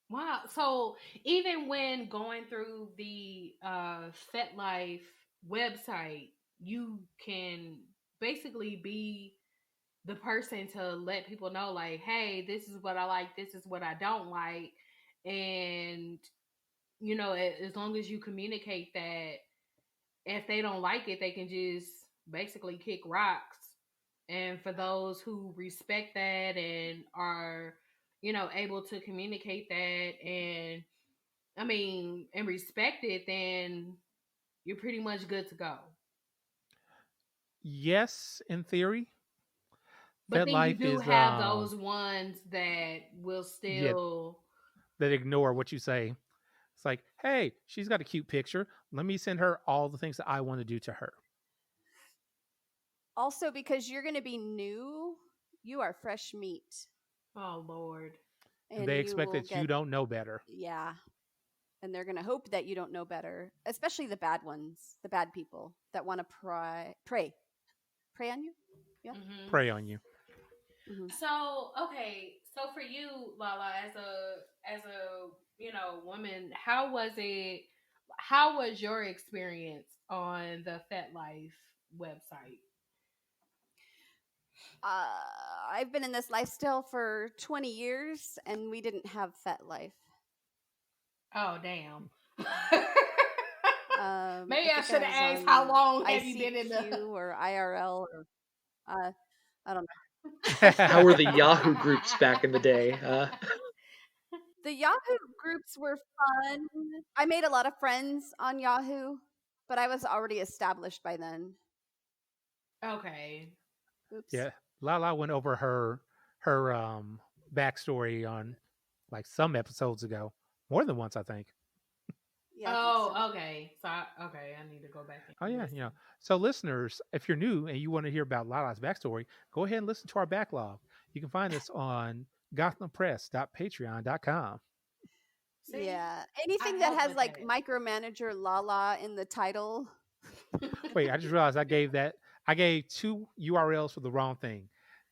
Wow. So even when going through the FetLife website, you can basically be the person to let people know, like, hey, this is what I like, this is what I don't like. And, as long as you communicate that, if they don't like it, they can just basically kick rocks. And for those who respect that and are able to communicate that and respect it, then you're pretty much good to go. Yes, in theory. But then you do have those ones that will still that ignore what you say. It's like, hey, she's got a cute picture. Let me send her all the things that I want to do to her. Also, because you're going to be new, you are fresh meat. Oh, Lord. And they expect that you don't know better. Yeah. and they're going to hope that you don't know better, especially the bad ones, the bad people that want to prey on you. Yeah. Mhm. Prey on you. So okay, so for you, Lala, as a woman, how was it? How was your experience on the FetLife website? I've been in this lifestyle for 20 years, and we didn't have FetLife. Oh damn. Maybe I should have asked how long have you been in the or IRL or I don't know. How were the Yahoo groups back in the day? The Yahoo groups were fun. I made a lot of friends on Yahoo, but I was already established by then. Okay. Oops. Yeah, Lala went over her backstory on like some episodes ago, more than once, I think. Yeah, okay. So I need to go back. Oh yeah, So listeners, if you're new and you want to hear about Lala's backstory, go ahead and listen to our backlog. You can find us on gothampress.patreon.com. Yeah, anything that has like micromanager Lala in the title. Wait, I just realized I gave 2 URLs for the wrong thing.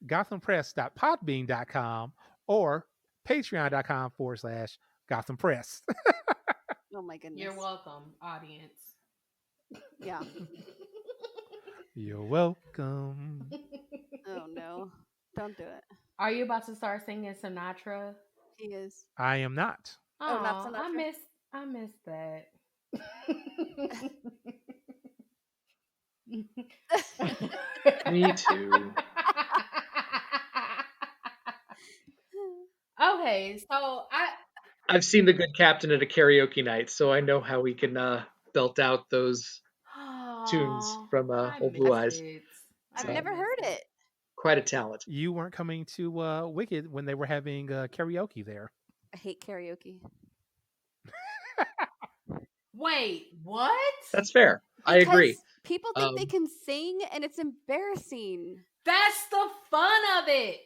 gothampress.podbean.com or patreon.com/gothampress. Oh my goodness. You're welcome, audience. Yeah. You're welcome. Oh no. Don't do it. Are you about to start singing Sinatra? He is. I am not. Oh, not Sinatra. I missed that. Me too. Okay, so I've seen The Good Captain at a karaoke night, so I know how we can belt out those tunes from Old Blue Eyes. I've never heard it. Quite a talent. You weren't coming to Wicked when they were having karaoke there. I hate karaoke. Wait, what? That's fair. I agree. People think they can sing, and it's embarrassing. That's the fun of it.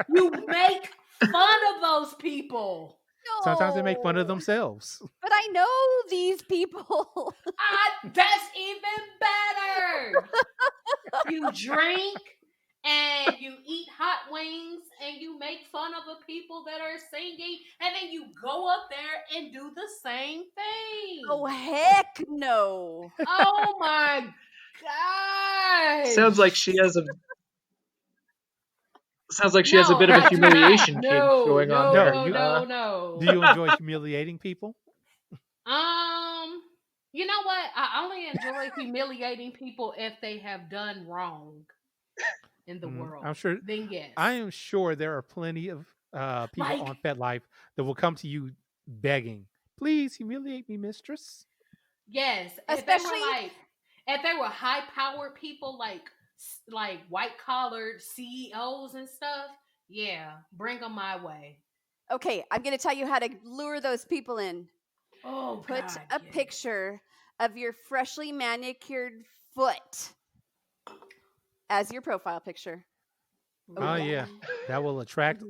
You make fun of those people. No. Sometimes they make fun of themselves. But I know these people. That's even better. You drink and you eat hot wings and you make fun of the people that are singing, and then you go up there and do the same thing. Oh, heck no. Oh my God. Sounds like she has a bit of a humiliation kink going on there. No. Do you enjoy humiliating people? You know what? I only enjoy humiliating people if they have done wrong in the world. I'm sure. Then yes. I am sure there are plenty of people on FetLife that will come to you begging, "Please humiliate me, mistress." Yes, especially if they were high-powered people like white-collared CEOs and stuff. Yeah, bring them my way. Okay, I'm going to tell you how to lure those people in. Oh, Put a picture of your freshly manicured foot as your profile picture. Oh yeah, that will attract.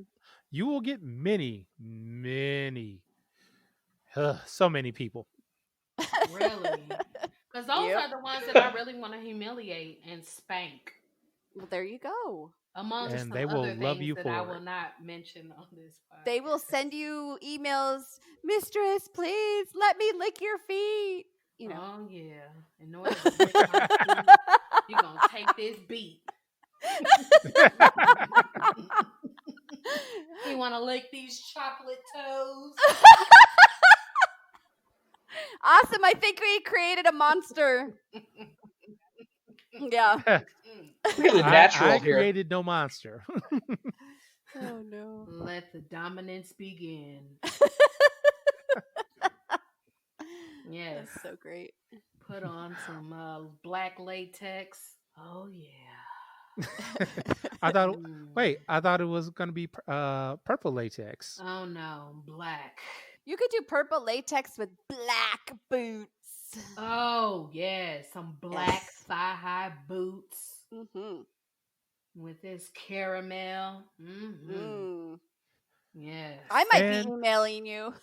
You will get many, so many people. Really? Because those are the ones that I really want to humiliate and spank. Well, there you go. Among and some they will other love things you that for I it. will not mention on this podcast. They will send you emails, "Mistress, please let me lick your feet." You know. Oh yeah. In order to lick my feet, you're gonna take this beat. You want to lick these chocolate toes? Awesome! I think we created a monster. Yeah. Look at the natural I here. created no monster. Oh no. Let the dominance begin. Yes. That's so great. Put on some black latex. Oh yeah. I thought it was going to be purple latex. Oh no, black. You could do purple latex with black boots. Oh yeah, some black thigh-high boots. Mm-hmm. With this caramel. Mm-hmm. Yes. I might And- be emailing you.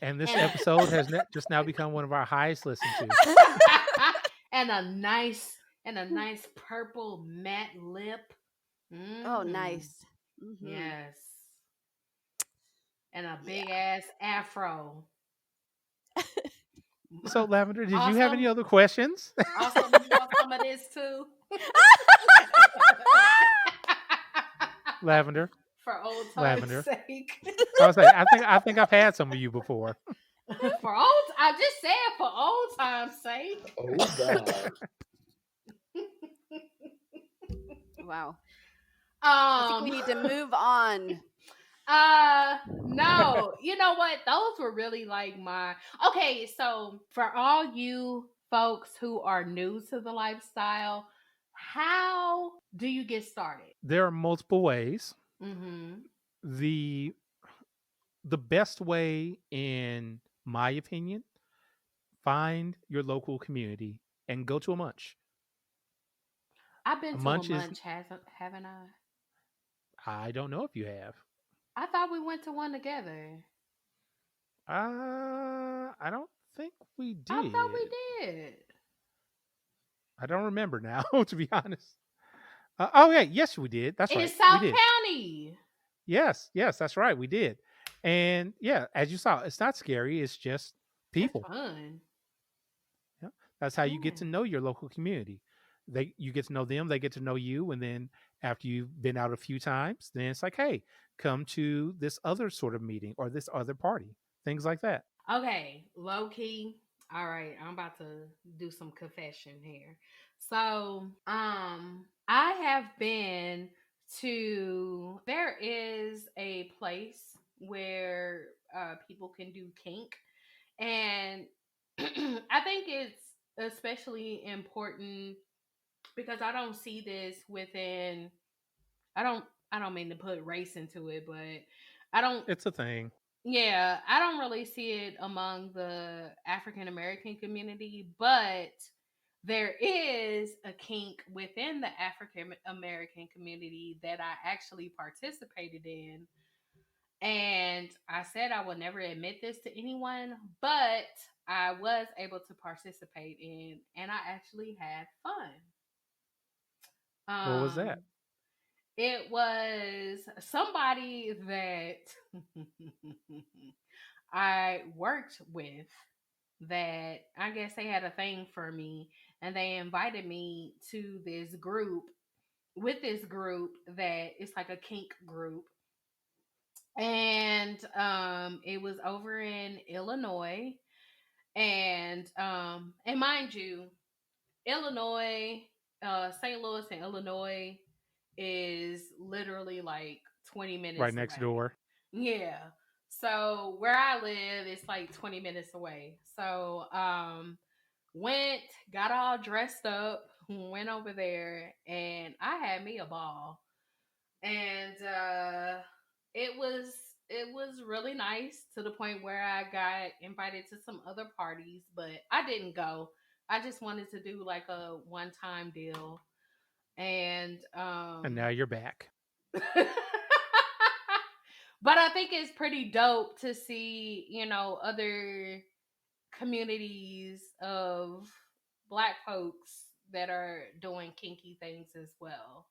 And this episode has just now become one of our highest listened to. and a nice purple matte lip. Oh, Mhm. nice. Mhm. Yes. And a big ass afro. So, Lavender, did you have Awesome. any other questions? Also, you want some of this too? Lavender. For old time's Lavender. sake. I was like, I think I've had some of you before. I just said for old time's sake. Oh God. Wow. I think we need to move on. No. You know what? Those were really like okay, so for all you folks who are new to the lifestyle, how do you get started? There are multiple ways. Mm-hmm. The best way, in my opinion, find your local community and go to a munch. I've been to a munch munch, haven't I? I don't know if you have. I thought we went to one together. I don't think we did. I thought we did. I don't remember now, to be honest. Oh yeah, yes we did. That's right. In South we did. County. Yes, that's right. We did. And yeah, as you saw, it's not scary. It's just people. It's fun. Yeah, that's how you get to know your local community. You get to know them, they get to know you, and then after you've been out a few times, then it's like, hey, come to this other sort of meeting or this other party, things like that. Okay, low key. All right, I'm about to do some confession here. So, I have been to. There is a place where people can do kink, and I think it's especially important because I don't see this within. I don't mean to put race into it, but I don't. It's a thing. Yeah, I don't really see it among the African American community, but there is a kink within the African American community that I actually participated in. And I said I would never admit this to anyone, but I was able to participate in, and I actually had fun. What was that? It was somebody that I worked with that I guess they had a thing for me, and they invited me to this group that it's like a kink group. And it was over in Illinois. And mind you, Illinois, St. Louis and Illinois is literally like 20 minutes right next away. door. Yeah. So where I live, it's like 20 minutes away. So got all dressed up, went over there, and I had me a ball. And it was really nice to the point where I got invited to some other parties, but I didn't go. I just wanted to do like a one-time deal. And now you're back. But I think it's pretty dope to see, other communities of Black folks that are doing kinky things as well.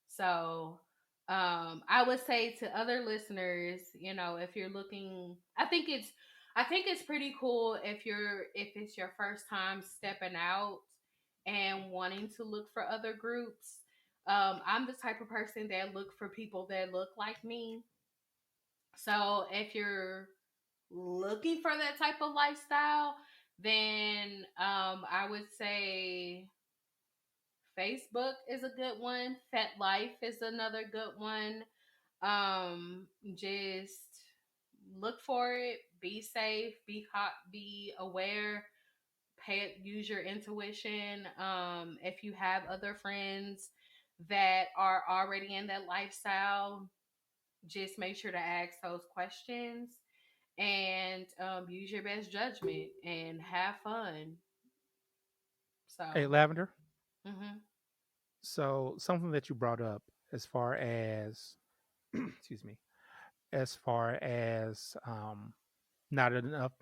So I would say to other listeners, if you're looking, I think it's pretty cool if it's your first time stepping out and wanting to look for other groups. I'm the type of person that look for people that look like me. So if you're looking for that type of lifestyle, then I would say Facebook is a good one. FetLife is another good one. Just look for it. Be safe. Be aware. Use your intuition. If you have other friends that are already in that lifestyle, just make sure to ask those questions and use your best judgment and have fun. So, Hey, Lavender. Mm-hmm. So something that you brought up as far as, excuse me, as far as not enough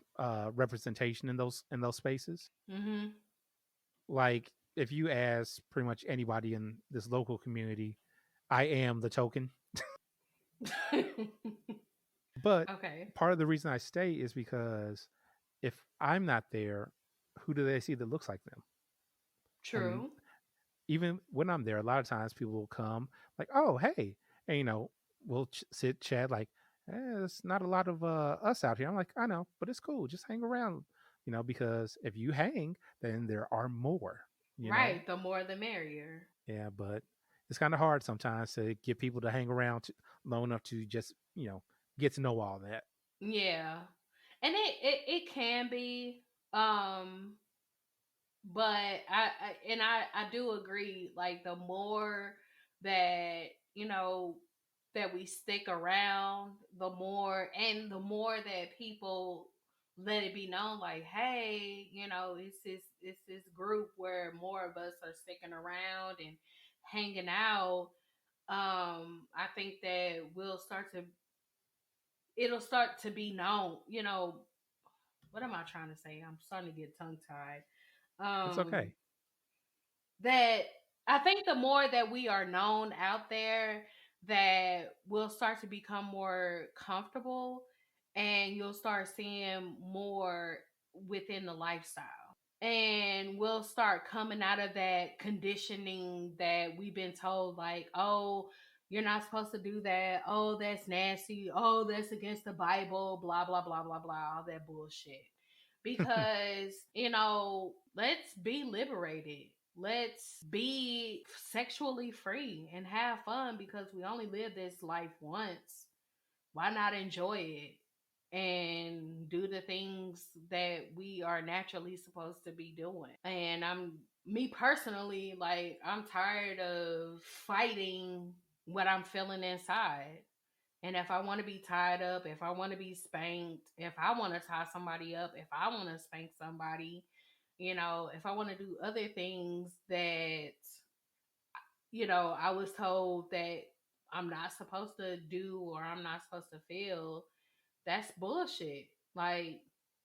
representation in those spaces. Mm-hmm. Like if you ask pretty much anybody in this local community, I am the token. But Okay. part of the reason I stay is because if I'm not there, who do they see that looks like them? And True. even when I'm there, a lot of times people will come like, "Oh, hey," and we'll sit chat like, "There's not a lot of us out here." I'm like, "I know, but it's cool. Just hang around, because if you hang, then there are more." You know, Right. The more the merrier. yeah, but it's kind of hard sometimes to get people to hang around long enough to just get to know all that. Yeah. And it can be. Um but I do agree, like the more that that we stick around, the more that people let it be known, like, hey, it's this group where more of us are sticking around and hanging out. I think that it'll start to be known. What am I trying to say? I'm starting to get tongue tied. It's um okay. that I think the more that we are known out there, that we'll start to become more comfortable, and you'll start seeing more within the lifestyle. And we'll start coming out of that conditioning that we've been told, like, oh, you're not supposed to do that. Oh, that's nasty. Oh, that's against the Bible. Blah, blah, blah, blah, blah. All that bullshit. Because, let's be liberated. Let's be sexually free and have fun, because we only live this life once. Why not enjoy it and do the things that we are naturally supposed to be doing? And me personally, like, I'm tired of fighting what I'm feeling inside. And if I want to be tied up, if I want to be spanked, if I want to tie somebody up, if I want to spank somebody, if I want to do other things that, I was told that I'm not supposed to do or I'm not supposed to feel, that's bullshit. Like,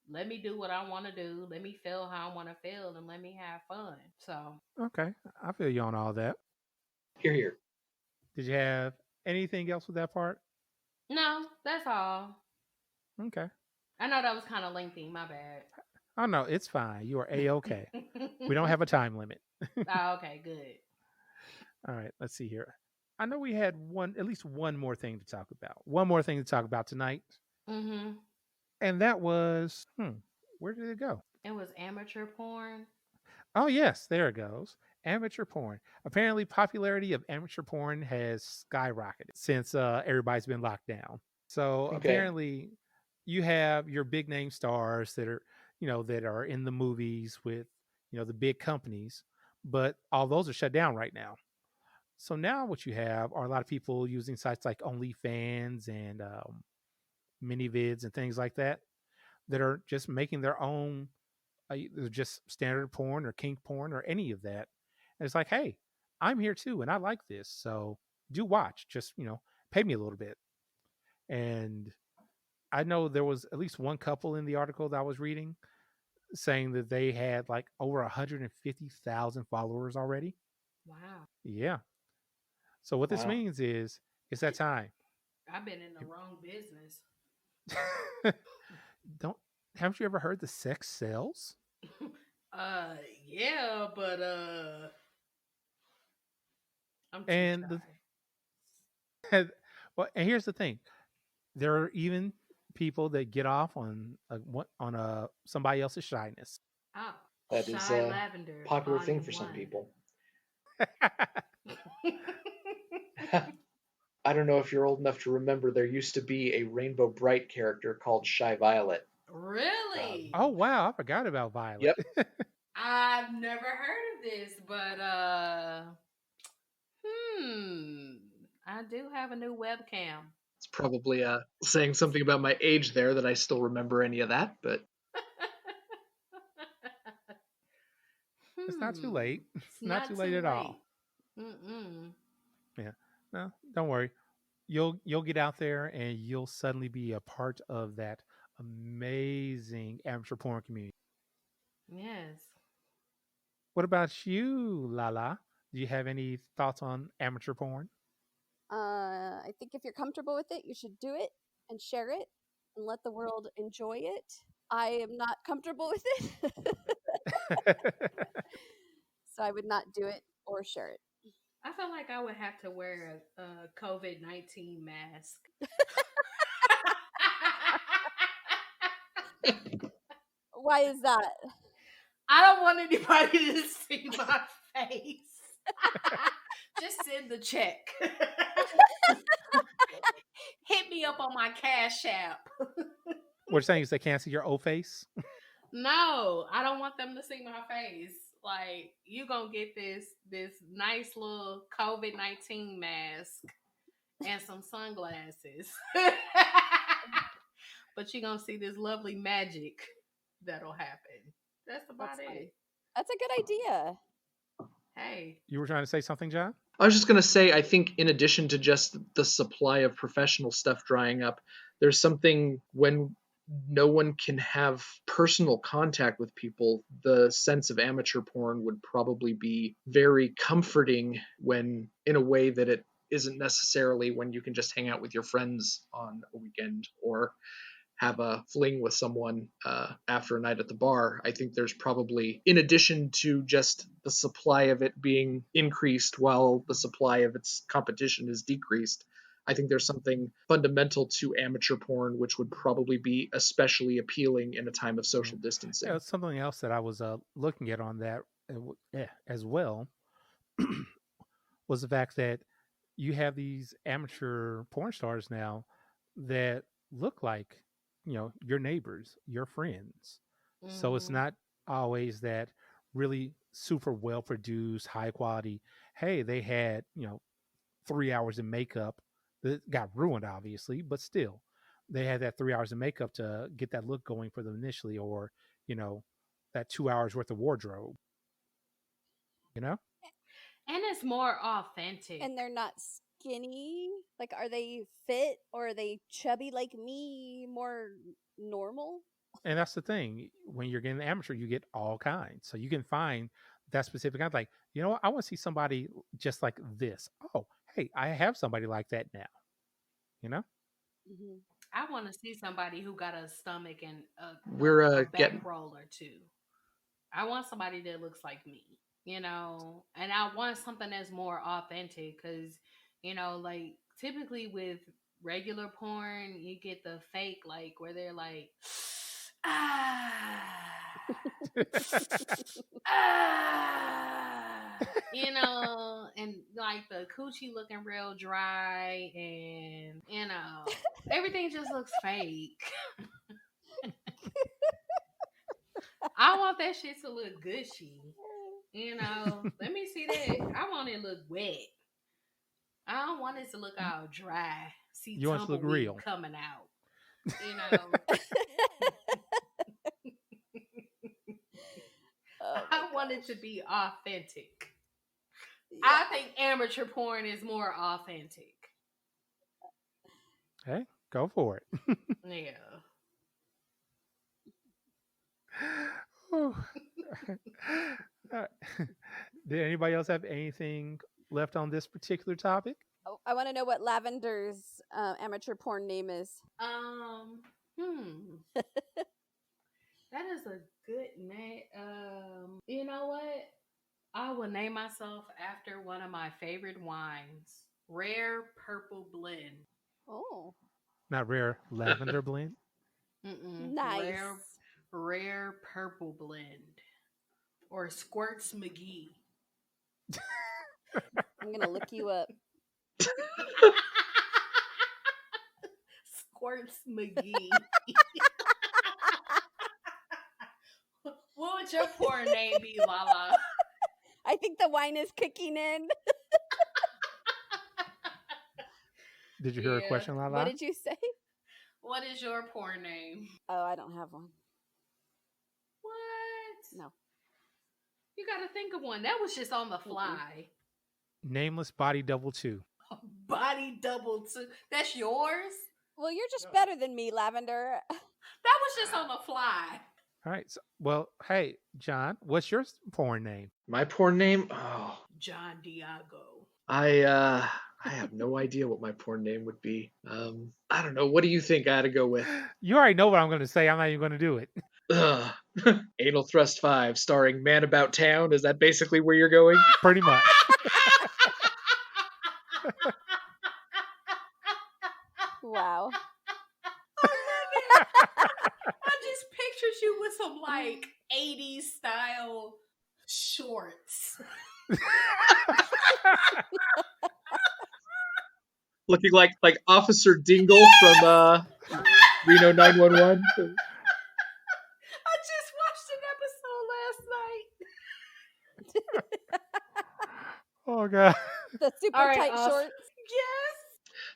let me do what I want to do. Let me feel how I want to feel, and let me have fun. So, Okay, I feel you on all that. Here, here. Did you have anything else with that part? no, that's all. Okay. I know that was kind of lengthy. My bad. Oh no, it's fine. You are a-okay. We don't have a time limit. Oh, okay, good. All right, let's see here. I know we had at least one more thing to talk about. One more thing to talk about tonight, Mm-hmm. and that was where did it go? It was amateur porn. Oh yes, there it goes. Amateur porn. Apparently, popularity of amateur porn has skyrocketed since everybody's been locked down. So Okay. apparently, you have your big name stars that are in the movies with the big companies, but all those are shut down right now. So now what you have are a lot of people using sites like OnlyFans and MiniVids and things like that are just making their own, just standard porn or kink porn or any of that. And it's like, hey, I'm here too, and I like this, so do watch. Just pay me a little bit. And I know there was at least one couple in the article that I was reading saying that they had like over 150,000 followers already. Wow. Yeah. So what this Wow. means is it's that time. I've been in the wrong business. Don't haven't you ever heard the sex sells? Yeah, but I'm too And shy. well, and here's the thing: there are even people that get off on somebody else's shyness. Oh, That is Shy a Lavender, popular thing Volume for some 1. people. I don't know if you're old enough to remember, there used to be a Rainbow Bright character called Shy Violet. Really? Oh wow, I forgot about Violet. Yep. I've never heard of this, but I do have a new webcam. It's probably saying something about my age there that I still remember any of that, but It's not too late. It's Not not too late too at late. all. Mm-mm. Yeah. No, don't worry. You'll get out there and you'll suddenly be a part of that amazing amateur porn community. Yes. What about you, Lala? Do you have any thoughts on amateur porn? I think if you're comfortable with it, you should do it and share it and let the world enjoy it. I am not comfortable with it, so I would not do it or share it. I feel like I would have to wear a COVID-19 mask. Why is that? I don't want anybody to see my face. Just send the check. Hit me up on my Cash App. What you're saying is they can't see your old face? No, I don't want them to see my face. Like, you gonna get this nice little COVID-19 mask and some sunglasses. But you're gonna see this lovely magic that'll happen. That's about it. That's a good idea. Hey. You were trying to say something, John? I was just going to say, I think in addition to just the supply of professional stuff drying up, there's something when no one can have personal contact with people, the sense of amateur porn would probably be very comforting when, in a way that it isn't necessarily when you can just hang out with your friends on a weekend or have a fling with someone after a night at the bar. I think there's probably, in addition to just the supply of it being increased while the supply of its competition is decreased, I think there's something fundamental to amateur porn which would probably be especially appealing in a time of social distancing. Yeah, something else that I was looking at on that as well was the fact that you have these amateur porn stars now that look like, your neighbors, your friends. Mm-hmm. So it's not always that really super well produced, high quality. Hey, they had, 3 hours in makeup that got ruined, obviously, but still they had that 3 hours of makeup to get that look going for them initially, or, that 2 hours worth of wardrobe, And it's more authentic. And they're not skinny. Like, are they fit or are they chubby like me? More normal? And that's the thing. When you're getting amateur, you get all kinds. So you can find that specific kind. Like, what? I want to see somebody just like this. Oh, hey, I have somebody like that now. Mm-hmm. I want to see somebody who got a stomach and a back roller too. I want somebody that looks like me. And I want something that's more authentic because, like typically with regular porn, you get the fake, like where they're like, and like the coochie looking real dry and, everything just looks fake. I want that shit to look gushy. Let me see that. I want it to look wet. I don't want it to look all dry. See, you want it to look real coming out. I want it to be authentic. Yeah. I think amateur porn is more authentic. Hey, go for it. Yeah. Did anybody else have anything left on this particular topic? Oh, I want to know what Lavender's amateur porn name is. That is a good name. You know what? I will name myself after one of my favorite wines, Rare Purple Blend. Oh. Not Rare Lavender Blend? Nice. Rare Purple Blend. Or Squirts McGee. I'm going to look you up. Squirts McGee. What would your porn name be, Lala? I think the wine is kicking in. Did you hear a question, Lala? What did you say? What is your porn name? Oh, I don't have one. What? No. You got to think of one. That was just on the fly. Nameless Body Double 2. Body double 2. That's yours? Well, you're just better than me, Lavender. That was just on the fly. All right. So, well, hey, John, what's your porn name? My porn name? Oh, John Diago. I have no idea what my porn name would be. I don't know. What do you think I ought to go with? You already know what I'm going to say. I'm not even going to do it. Anal Thrust 5, starring Man About Town. Is that basically where you're going? Pretty much. Wow. I just pictured you with some like 80s style shorts. Looking like Officer Dingle from Reno 911. I just watched an episode last night. Oh, God. The super All right, tight awesome. shorts. Yes.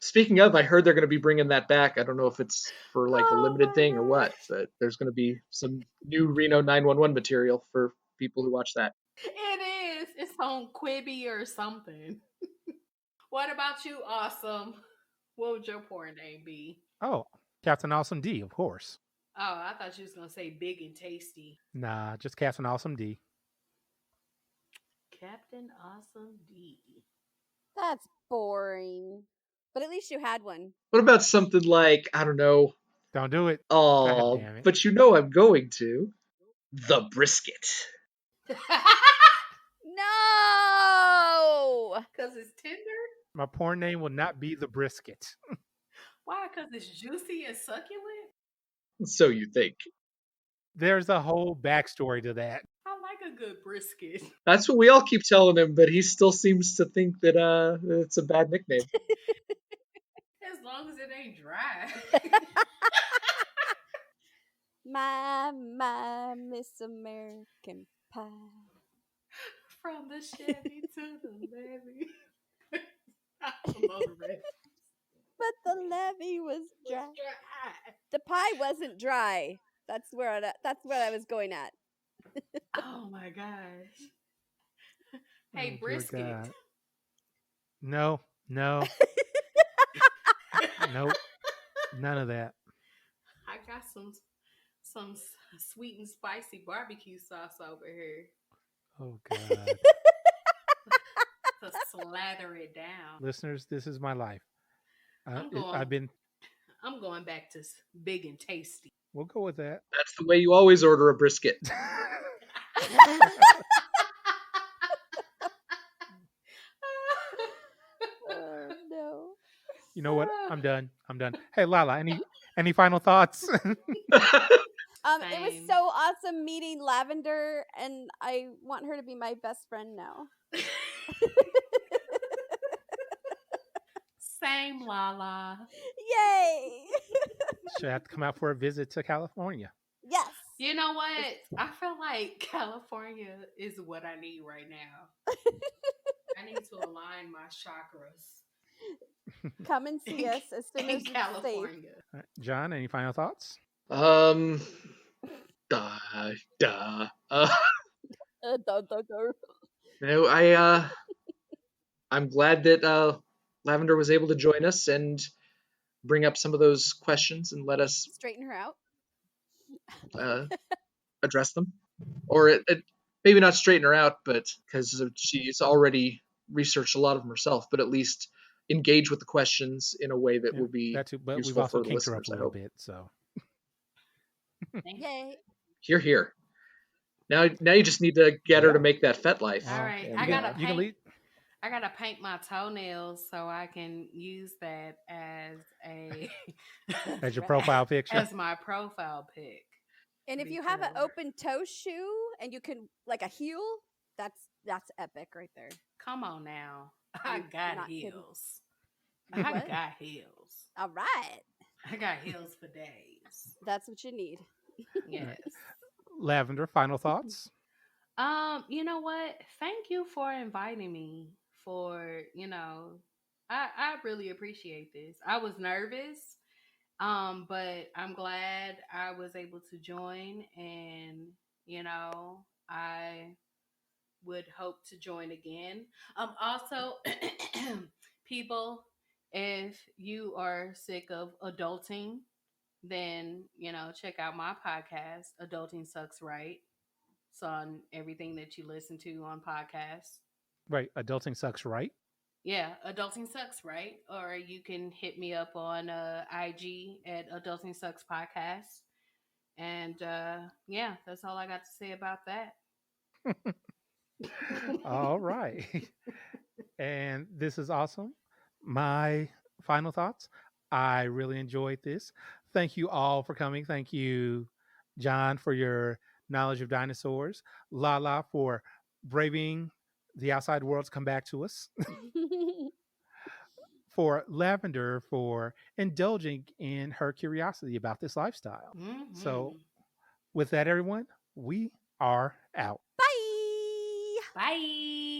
Speaking of, I heard they're going to be bringing that back. I don't know if it's for like a limited thing or what, but there's going to be some new Reno 911 material for people who watch that. It is. It's on Quibi or something. What about you, Awesome? What would your porn name be? Oh, Captain Awesome D, of course. Oh, I thought you was going to say Big and Tasty. Nah, just Captain Awesome D. Captain Awesome D. That's boring. But at least you had one. What about something like, I don't know. Don't do it. Oh, God damn it. but you know I'm going to. The Brisket. No! Because it's tender? My porn name will not be The Brisket. Why? Because it's juicy and succulent? So you think. There's a whole backstory to that. I like a good brisket. That's what we all keep telling him, but he still seems to think that it's a bad nickname. As long as it ain't dry. My Miss American Pie. From the Chevy to the levee. I don't know the rest. But the levee was dry. The pie wasn't dry. That's what I was going at. Oh my gosh. Hey, Oh, dear brisket. God. No. Nope. None of that. I got some sweet and spicy barbecue sauce over here Oh, God. to slather it down. Listeners, this is my life. I'm going back to Big and Tasty. We'll go with that. That's the way you always order a brisket. Oh, no. You know what? I'm done. Hey, Lala, any final thoughts? It was Same. so awesome meeting Lavender, and I want her to be my best friend now. Same, Lala. Yay! Should have to come out for a visit to California. Yes. You know what? I feel like California is what I need right now. I need to align my chakras. Come and see us as soon In as it's safe. California. All right, John, any final thoughts? No, I'm glad that Lavender was able to join us and bring up some of those questions and let us Straighten her out. address them, or maybe not straighten her out, but because she's already researched a lot of them herself, but at least engage with the questions in a way that will be that too, but we've useful also for the kinked her up listeners, a I little hope. bit. So Yay. Here. Now you just need to get her to make that FetLife. All right, And, I gotta you can leave. I gotta paint my toenails so I can use that as a As your profile picture. as my profile pic. And if you have an open toe shoe and you can like a heel, that's epic right there. Come on now, I I'm got not kidding. heels. I What? got heels. All right. I got heels for days. That's what you need. Yes. Lavender, final thoughts? You know what? Thank you for inviting me for, I really appreciate this. I was nervous, but I'm glad I was able to join, and, I would hope to join again. Also, people, if you are sick of adulting, then check out my podcast, Adulting Sucks Right. It's on everything that you listen to on podcasts. Right. Adulting sucks, right? Yeah, Adulting Sucks Right. Or you can hit me up on IG at Adulting Sucks Podcast. And yeah, that's all I got to say about that. All right. And this is awesome. My final thoughts. I really enjoyed this. Thank you all for coming. Thank you, John, for your knowledge of dinosaurs. Lala for braving the outside world to come back to us. For Lavender for indulging in her curiosity about this lifestyle. Mm-hmm. So, with that, everyone, we are out. Bye. Bye.